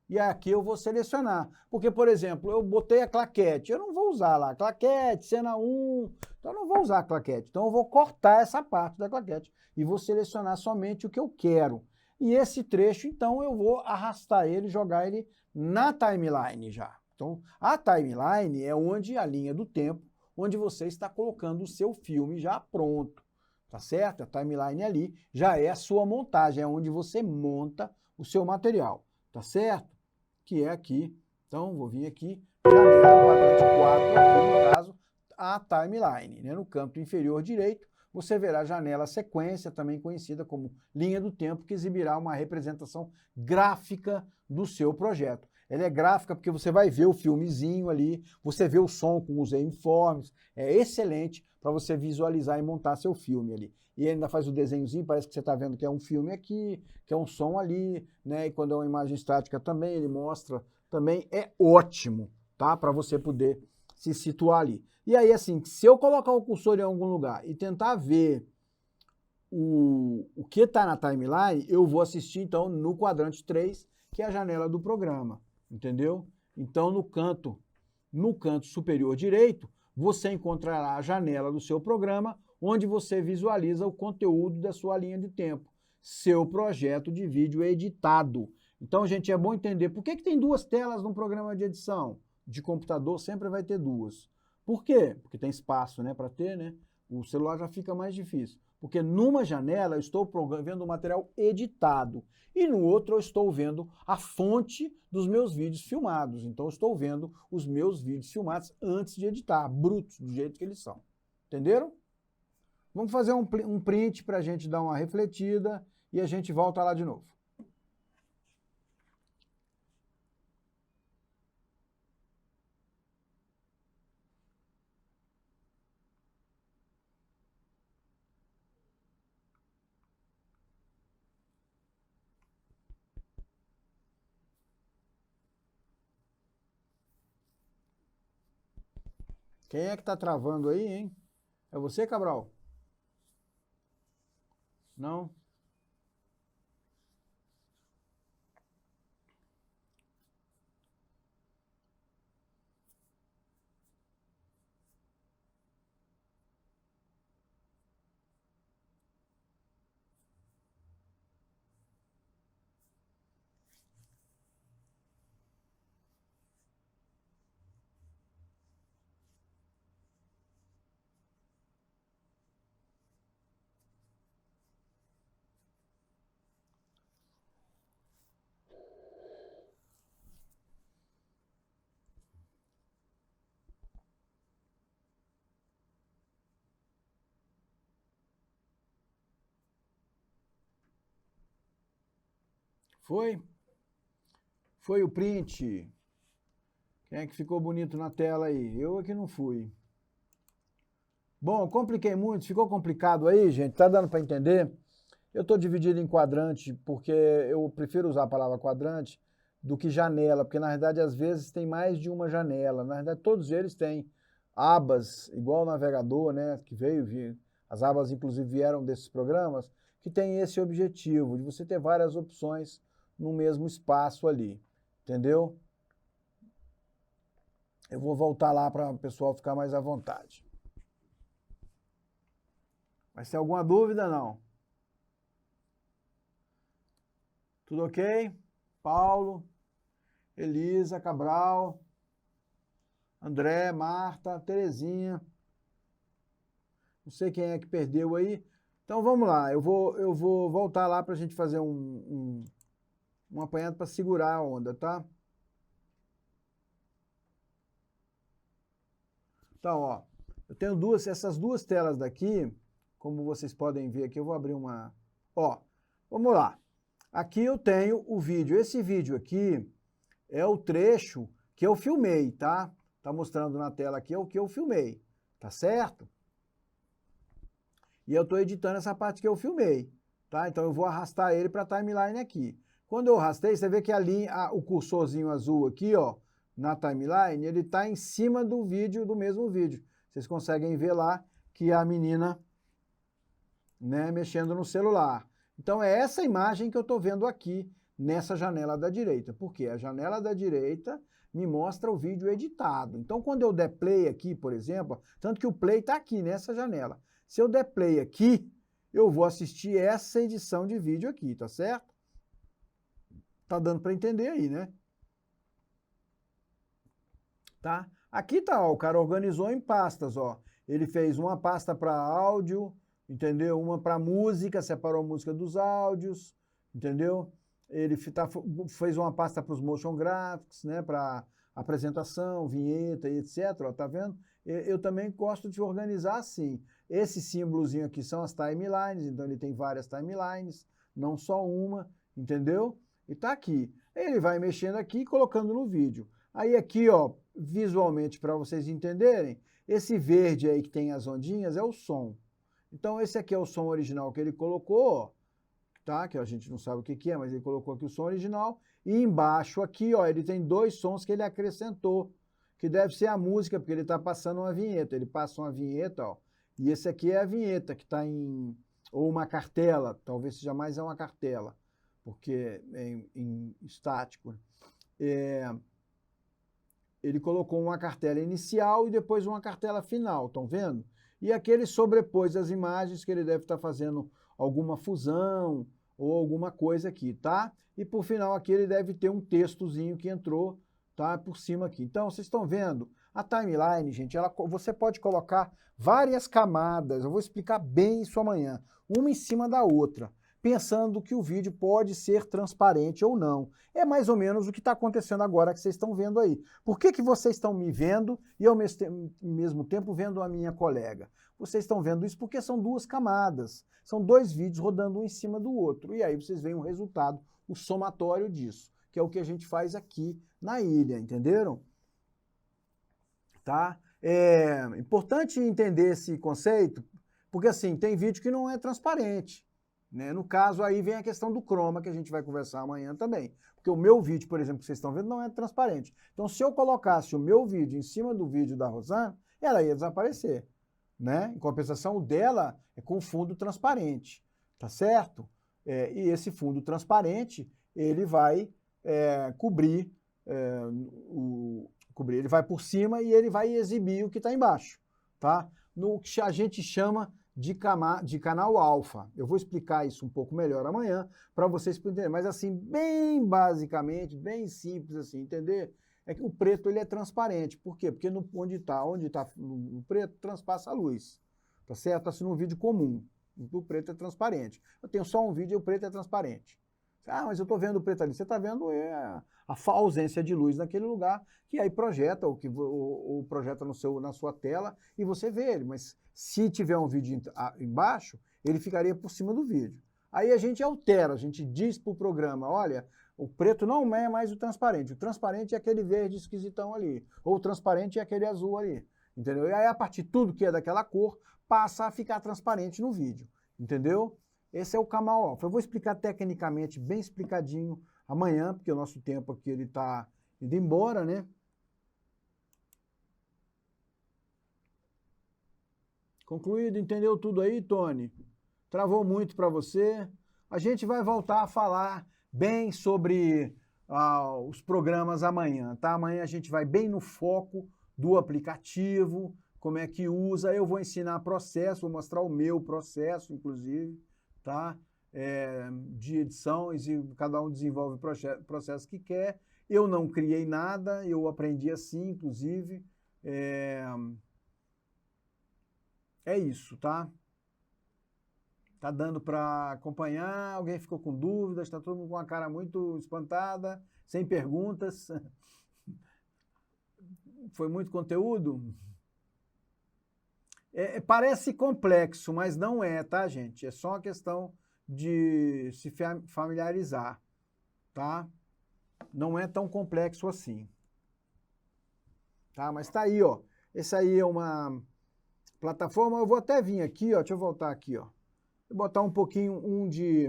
E aqui eu vou selecionar, porque, por exemplo, eu botei a claquete, eu não vou usar lá, claquete, cena 1, então eu não vou usar a claquete, então eu vou cortar essa parte da claquete e vou selecionar somente o que eu quero. E esse trecho, então, eu vou arrastar ele, jogar ele na timeline já. Então, a timeline é onde a linha do tempo, onde você está colocando o seu filme já pronto, tá certo? A timeline ali já é a sua montagem, é onde você monta o seu material, tá certo? Que é aqui. Então, vou vir aqui, janela, quadrante 4, aqui no caso, a timeline, né? No canto inferior direito, você verá a janela sequência, também conhecida como linha do tempo, que exibirá uma representação gráfica do seu projeto. Ela é gráfica porque você vai ver o filmezinho ali, você vê o som com os waveforms, é excelente para você visualizar e montar seu filme ali. E ainda faz o desenhozinho, parece que você está vendo que é um filme aqui, que é um som ali, né? E quando é uma imagem estática também, ele mostra, também é ótimo, tá? Para você poder se situar ali. E aí, assim, se eu colocar o cursor em algum lugar e tentar ver o que está na timeline, eu vou assistir, então, no quadrante 3, que é a janela do programa, entendeu? Então, no canto superior direito, você encontrará a janela do seu programa, onde você visualiza o conteúdo da sua linha de tempo, seu projeto de vídeo editado. Então, gente, é bom entender por que tem duas telas num programa de edição. De computador sempre vai ter duas. Por quê? Porque tem espaço, né, para ter, né? O celular já fica mais difícil. Porque numa janela eu estou vendo o material editado e no outro eu estou vendo a fonte dos meus vídeos filmados. Então eu estou vendo os meus vídeos filmados antes de editar, brutos, do jeito que eles são. Entenderam? Vamos fazer um print para a gente dar uma refletida e a gente volta lá de novo. Quem é que tá travando aí, hein? É você, Cabral? Não? Foi? Foi o print? Quem é que ficou bonito na tela aí? Eu é que não fui. Bom, compliquei muito, ficou complicado aí, gente? Tá dando para entender? Eu estou dividido em quadrante porque eu prefiro usar a palavra quadrante do que janela, porque na verdade às vezes tem mais de uma janela. Na verdade todos eles têm abas, igual o navegador, né, que veio, as abas inclusive vieram desses programas, que tem esse objetivo, de você ter várias opções no mesmo espaço ali, entendeu? Eu vou voltar lá para o pessoal ficar mais à vontade. Mas tem alguma dúvida, não? Tudo ok? Paulo, Elisa, Cabral, André, Marta, Terezinha. Não sei quem é que perdeu aí. Então vamos lá, eu vou voltar lá para a gente fazer um apanhado para segurar a onda, tá? Então, ó, eu tenho essas duas telas daqui, como vocês podem ver aqui, eu vou abrir uma... Ó, vamos lá. Aqui eu tenho o vídeo. Esse vídeo aqui é o trecho que eu filmei, tá? Tá mostrando na tela aqui é o que eu filmei, tá certo? E eu estou editando essa parte que eu filmei, tá? Então eu vou arrastar ele para a timeline aqui. Quando eu arrastei, você vê que o cursorzinho azul aqui, ó, na timeline, ele está em cima do vídeo, do mesmo vídeo. Vocês conseguem ver lá que a menina, né, mexendo no celular. Então é essa imagem que eu estou vendo aqui nessa janela da direita. Porque a janela da direita me mostra o vídeo editado. Então quando eu der play aqui, por exemplo, tanto que o play está aqui nessa janela. Se eu der play aqui, eu vou assistir essa edição de vídeo aqui, tá certo? Tá dando para entender aí, né? Tá? Aqui tá, ó, o cara organizou em pastas, ó. Ele fez uma pasta para áudio, entendeu? Uma para música, separou a música dos áudios, entendeu? Ele fez uma pasta para os motion graphics, né? Para apresentação, vinheta e etc. Ó, tá vendo? Eu também gosto de organizar assim. Esse símbolozinho aqui são as timelines, então ele tem várias timelines, não só uma, entendeu? E tá aqui. Ele vai mexendo aqui e colocando no vídeo. Aí aqui, ó, visualmente para vocês entenderem, esse verde aí que tem as ondinhas é o som. Então esse aqui é o som original que ele colocou, tá? Que a gente não sabe o que é, mas ele colocou aqui o som original. E embaixo aqui, ó, ele tem dois sons que ele acrescentou, que deve ser a música, porque ele está passando uma vinheta. Ele passa uma vinheta, ó. E esse aqui é a vinheta que está em... ou uma cartela, talvez seja mais uma cartela, porque é em estático. Ele colocou uma cartela inicial e depois uma cartela final, estão vendo? E aqui ele sobrepôs as imagens que ele deve estar fazendo alguma fusão ou alguma coisa aqui, tá? E por final aqui ele deve ter um textozinho que entrou, tá? Por cima aqui. Então vocês estão vendo? A timeline, gente, você pode colocar várias camadas, eu vou explicar bem isso amanhã, uma em cima da outra, pensando que o vídeo pode ser transparente ou não. É mais ou menos o que está acontecendo agora que vocês estão vendo aí. Por que vocês estão me vendo e ao mesmo tempo vendo a minha colega? Vocês estão vendo isso porque são duas camadas, são dois vídeos rodando um em cima do outro, e aí vocês veem o resultado, o somatório disso, que é o que a gente faz aqui na ilha, entenderam? Tá? É importante entender esse conceito, porque assim, tem vídeo que não é transparente, né? No caso aí vem a questão do chroma, que a gente vai conversar amanhã também, porque o meu vídeo, por exemplo, que vocês estão vendo, não é transparente. Então se eu colocasse o meu vídeo em cima do vídeo da Rosane, ela ia desaparecer, né? Em compensação, o dela é com fundo transparente, tá certo? E esse fundo transparente, ele vai cobrir ele vai por cima e ele vai exibir o que está embaixo, tá? No que a gente chama de canal alfa. Eu vou explicar isso um pouco melhor amanhã para vocês entenderem, mas assim, bem basicamente, bem simples assim, entender? É que o preto ele é transparente. Por quê? Porque onde está o preto, transpassa a luz, tá certo? Assim, num vídeo comum, o preto é transparente. Eu tenho só um vídeo e o preto é transparente. Ah, mas eu estou vendo o preto ali. Você está vendo a ausência de luz naquele lugar, que aí projeta, ou projeta na sua tela, e você vê ele. Mas se tiver um vídeo embaixo, ele ficaria por cima do vídeo. Aí a gente altera, a gente diz para o programa, olha, o preto não é mais o transparente é aquele verde esquisitão ali, ou o transparente é aquele azul ali, entendeu? E aí a partir de tudo que é daquela cor, passa a ficar transparente no vídeo, entendeu? Esse é o canal alfa. Eu vou explicar tecnicamente, bem explicadinho, amanhã, porque o nosso tempo aqui ele está indo embora, né? Concluído, entendeu tudo aí, Tony? Travou muito para você? A gente vai voltar a falar bem sobre os programas amanhã, tá? Amanhã a gente vai bem no foco do aplicativo, como é que usa, eu vou ensinar processo, vou mostrar o meu processo, inclusive, tá? De edições, e cada um desenvolve o processo que quer. Eu não criei nada, eu aprendi assim, inclusive. É isso, tá? Tá dando para acompanhar? Alguém ficou com dúvidas? Está todo mundo com uma cara muito espantada, sem perguntas? Foi muito conteúdo? Parece complexo, mas não é, tá, gente? É só uma questão de se familiarizar, tá? Não é tão complexo assim. Tá? Mas tá aí, ó. Esse aí é uma plataforma. Eu vou até vir aqui, ó. Deixa eu voltar aqui, ó. Vou botar um pouquinho de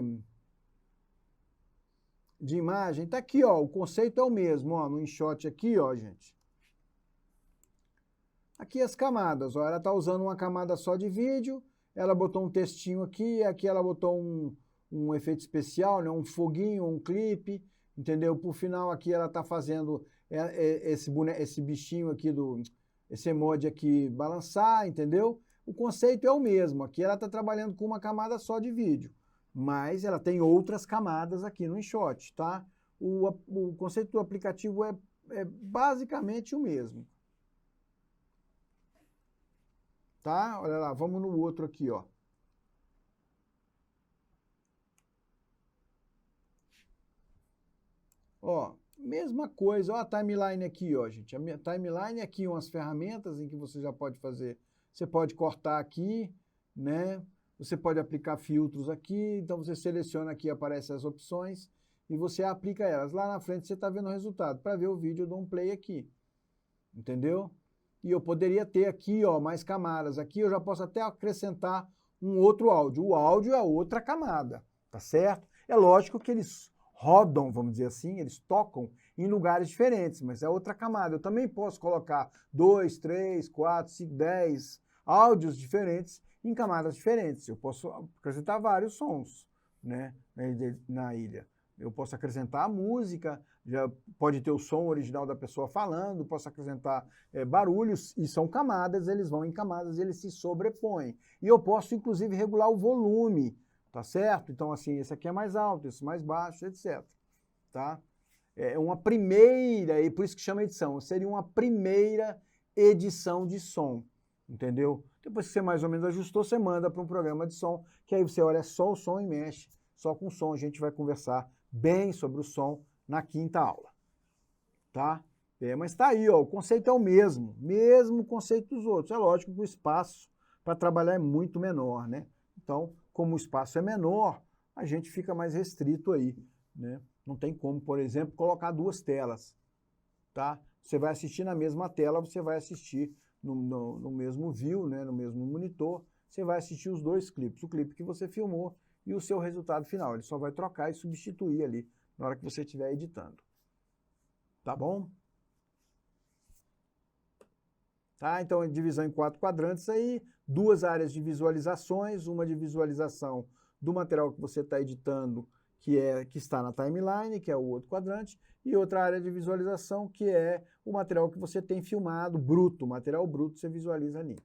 imagem. Tá aqui, ó. O conceito é o mesmo, ó. No InShot aqui, ó, gente. Aqui as camadas, ó. Ela tá usando uma camada só de vídeo. Ela botou um textinho aqui. Aqui ela botou um efeito especial, né? Um foguinho, um clipe. Entendeu? Por final aqui ela tá fazendo esse bichinho aqui, esse emoji aqui balançar, entendeu? O conceito é o mesmo. Aqui ela tá trabalhando com uma camada só de vídeo. Mas ela tem outras camadas aqui no InShot, tá? O conceito do aplicativo é basicamente o mesmo. Tá? Olha lá, vamos no outro aqui, ó. Ó, mesma coisa, ó a timeline aqui, ó, gente. A minha timeline aqui, umas ferramentas em que você já pode fazer. Você pode cortar aqui, né? Você pode aplicar filtros aqui, então você seleciona aqui, aparecem as opções e você aplica elas. Lá na frente você está vendo o resultado. Para ver o vídeo, eu dou um play aqui, entendeu? E eu poderia ter aqui, ó, mais camadas. Aqui eu já posso até acrescentar um outro áudio. O áudio é outra camada, tá certo? É lógico que eles rodam, vamos dizer assim, eles tocam em lugares diferentes, mas é outra camada. Eu também posso colocar 2, 3, 4, 5, 10 áudios diferentes em camadas diferentes. Eu posso acrescentar vários sons, né, na ilha. Eu posso acrescentar a música, já pode ter o som original da pessoa falando, posso acrescentar barulhos, e são camadas, eles vão em camadas, eles se sobrepõem. E eu posso, inclusive, regular o volume, tá certo? Então, assim, esse aqui é mais alto, esse mais baixo, etc. Tá? É uma primeira, e por isso que chama edição, seria uma primeira edição de som, entendeu? Depois que você mais ou menos ajustou, você manda para um programa de som, que aí você olha só o som e mexe, só com o som. A gente vai conversar bem sobre o som na quinta aula, tá? Mas tá aí, ó, o conceito é o mesmo conceito dos outros. É lógico que o espaço para trabalhar é muito menor, né? Então, como o espaço é menor, a gente fica mais restrito aí, né? Não tem como, por exemplo, colocar duas telas, tá? Você vai assistir na mesma tela, você vai assistir no mesmo view, né? No mesmo monitor, você vai assistir os dois clipes, o clipe que você filmou e o seu resultado final. Ele só vai trocar e substituir ali na hora que você estiver editando. Tá bom? Tá? Então, divisão em 4 quadrantes aí, 2 áreas de visualizações, uma de visualização do material que você está editando, que está na timeline, que é o outro quadrante, e outra área de visualização, que é o material que você tem filmado, bruto, material bruto você visualiza ali.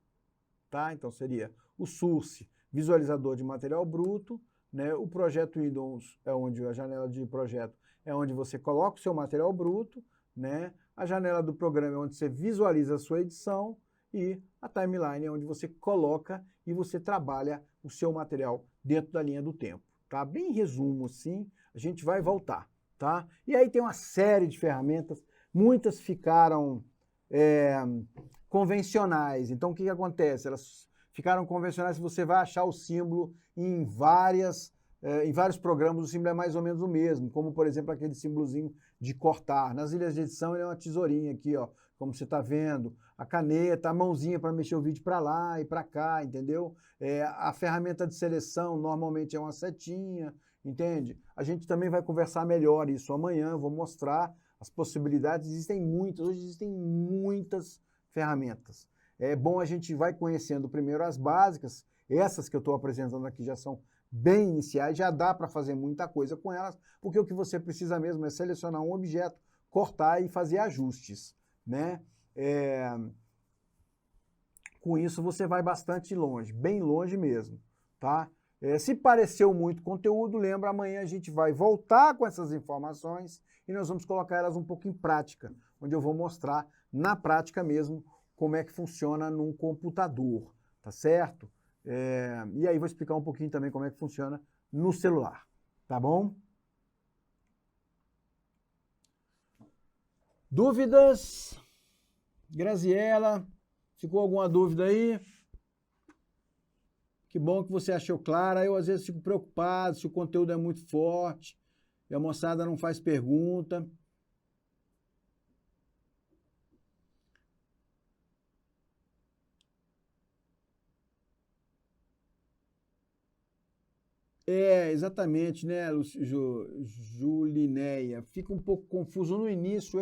Tá? Então, seria o source, visualizador de material bruto, né? O projeto Windows é onde a janela de projeto é onde você coloca o seu material bruto, né? A janela do programa é onde você visualiza a sua edição e a timeline é onde você coloca e você trabalha o seu material dentro da linha do tempo, tá? Bem em resumo, assim, a gente vai voltar, tá? E aí tem uma série de ferramentas, muitas ficaram convencionais. Então, o que acontece? Elas ficaram convencionais, você vai achar o símbolo em vários programas, o símbolo é mais ou menos o mesmo, como, por exemplo, aquele símbolozinho de cortar. Nas ilhas de edição, ele é uma tesourinha aqui, ó, como você está vendo, a caneta, a mãozinha para mexer o vídeo para lá e para cá, entendeu? A ferramenta de seleção, normalmente é uma setinha, entende? A gente também vai conversar melhor isso amanhã, vou mostrar as possibilidades, hoje existem muitas ferramentas. É bom a gente vai conhecendo primeiro as básicas, essas que eu estou apresentando aqui já são bem iniciais, já dá para fazer muita coisa com elas, porque o que você precisa mesmo é selecionar um objeto, cortar e fazer ajustes, né? Com isso você vai bastante longe, bem longe mesmo, tá? Se pareceu muito conteúdo, lembra, amanhã a gente vai voltar com essas informações e nós vamos colocar elas um pouco em prática, onde eu vou mostrar na prática mesmo como é que funciona num computador, tá certo? E aí vou explicar um pouquinho também como é que funciona no celular, tá bom? Dúvidas? Graziela, ficou alguma dúvida aí? Que bom que você achou clara. Eu às vezes fico preocupado se o conteúdo é muito forte e a moçada não faz pergunta. Exatamente, né, Julineia? Fica um pouco confuso no início,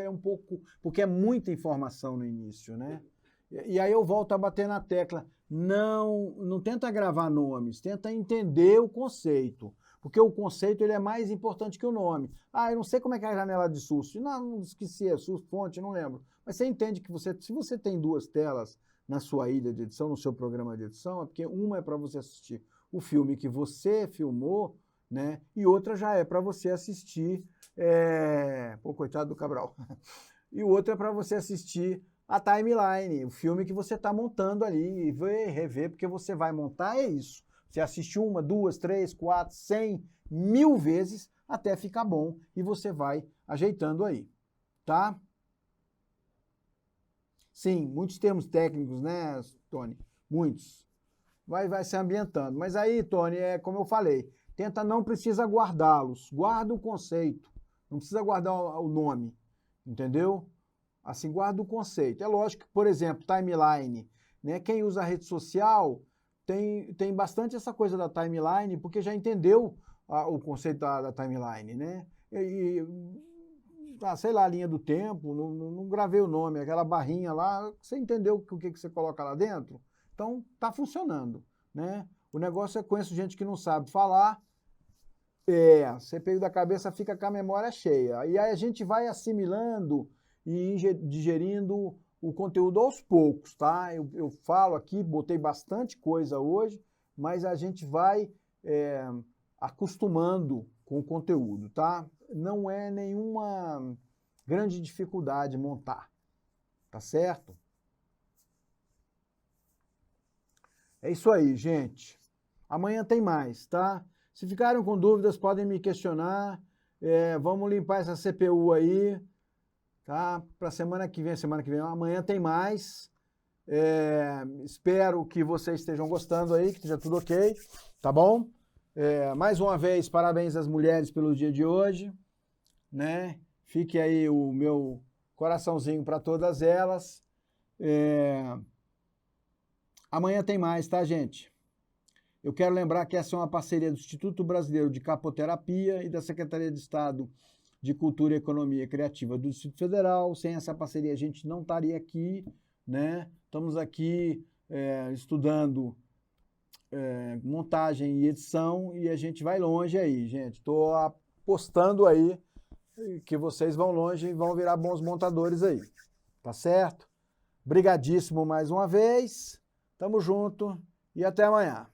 porque é muita informação no início, né? E aí eu volto a bater na tecla. Não tenta gravar nomes, tenta entender o conceito. Porque o conceito ele é mais importante que o nome. Eu não sei como é que é a janela de susto. Não esqueci, fonte, não lembro. Mas você entende que se você tem 2 telas na sua ilha de edição, no seu programa de edição, é porque uma é para você assistir o filme que você filmou, né? E outra já é para você assistir... coitado do Cabral. E outra é para você assistir a timeline, o filme que você está montando ali, e rever, porque você vai montar, é isso. Você assiste 1, 2, 3, 4, 100, 1000 vezes até ficar bom e você vai ajeitando aí, tá? Sim, muitos termos técnicos, né, Tony? Muitos. Vai se ambientando. Mas aí, Tony, como eu falei, não precisa guardá-los, guarda o conceito, não precisa guardar o nome, entendeu? Assim, guarda o conceito. É lógico que, por exemplo, timeline, né? Quem usa a rede social tem bastante essa coisa da timeline, porque já entendeu o conceito da timeline, né? Sei lá, a linha do tempo, não gravei o nome, aquela barrinha lá, você entendeu o que você coloca lá dentro? Então, tá funcionando, né? O negócio conheço gente que não sabe falar, você pega da cabeça, fica com a memória cheia. E aí a gente vai assimilando e digerindo o conteúdo aos poucos, tá? Eu falo aqui, botei bastante coisa hoje, mas a gente vai acostumando com o conteúdo, tá? Não é nenhuma grande dificuldade montar, tá certo? É isso aí, gente. Amanhã tem mais, tá? Se ficaram com dúvidas, podem me questionar. Vamos limpar essa CPU aí, tá? Para semana que vem, amanhã tem mais. Espero que vocês estejam gostando aí, que esteja tudo ok, tá bom? Mais uma vez, parabéns às mulheres pelo dia de hoje, né? Fique aí o meu coraçãozinho para todas elas. Amanhã tem mais, tá, gente? Eu quero lembrar que essa é uma parceria do Instituto Brasileiro de Capoterapia e da Secretaria de Estado de Cultura e Economia Criativa do Distrito Federal. Sem essa parceria a gente não estaria aqui, né? Estamos aqui estudando montagem e edição e a gente vai longe aí, gente. Estou apostando aí que vocês vão longe e vão virar bons montadores aí, tá certo? Brigadíssimo mais uma vez. Tamo junto e até amanhã.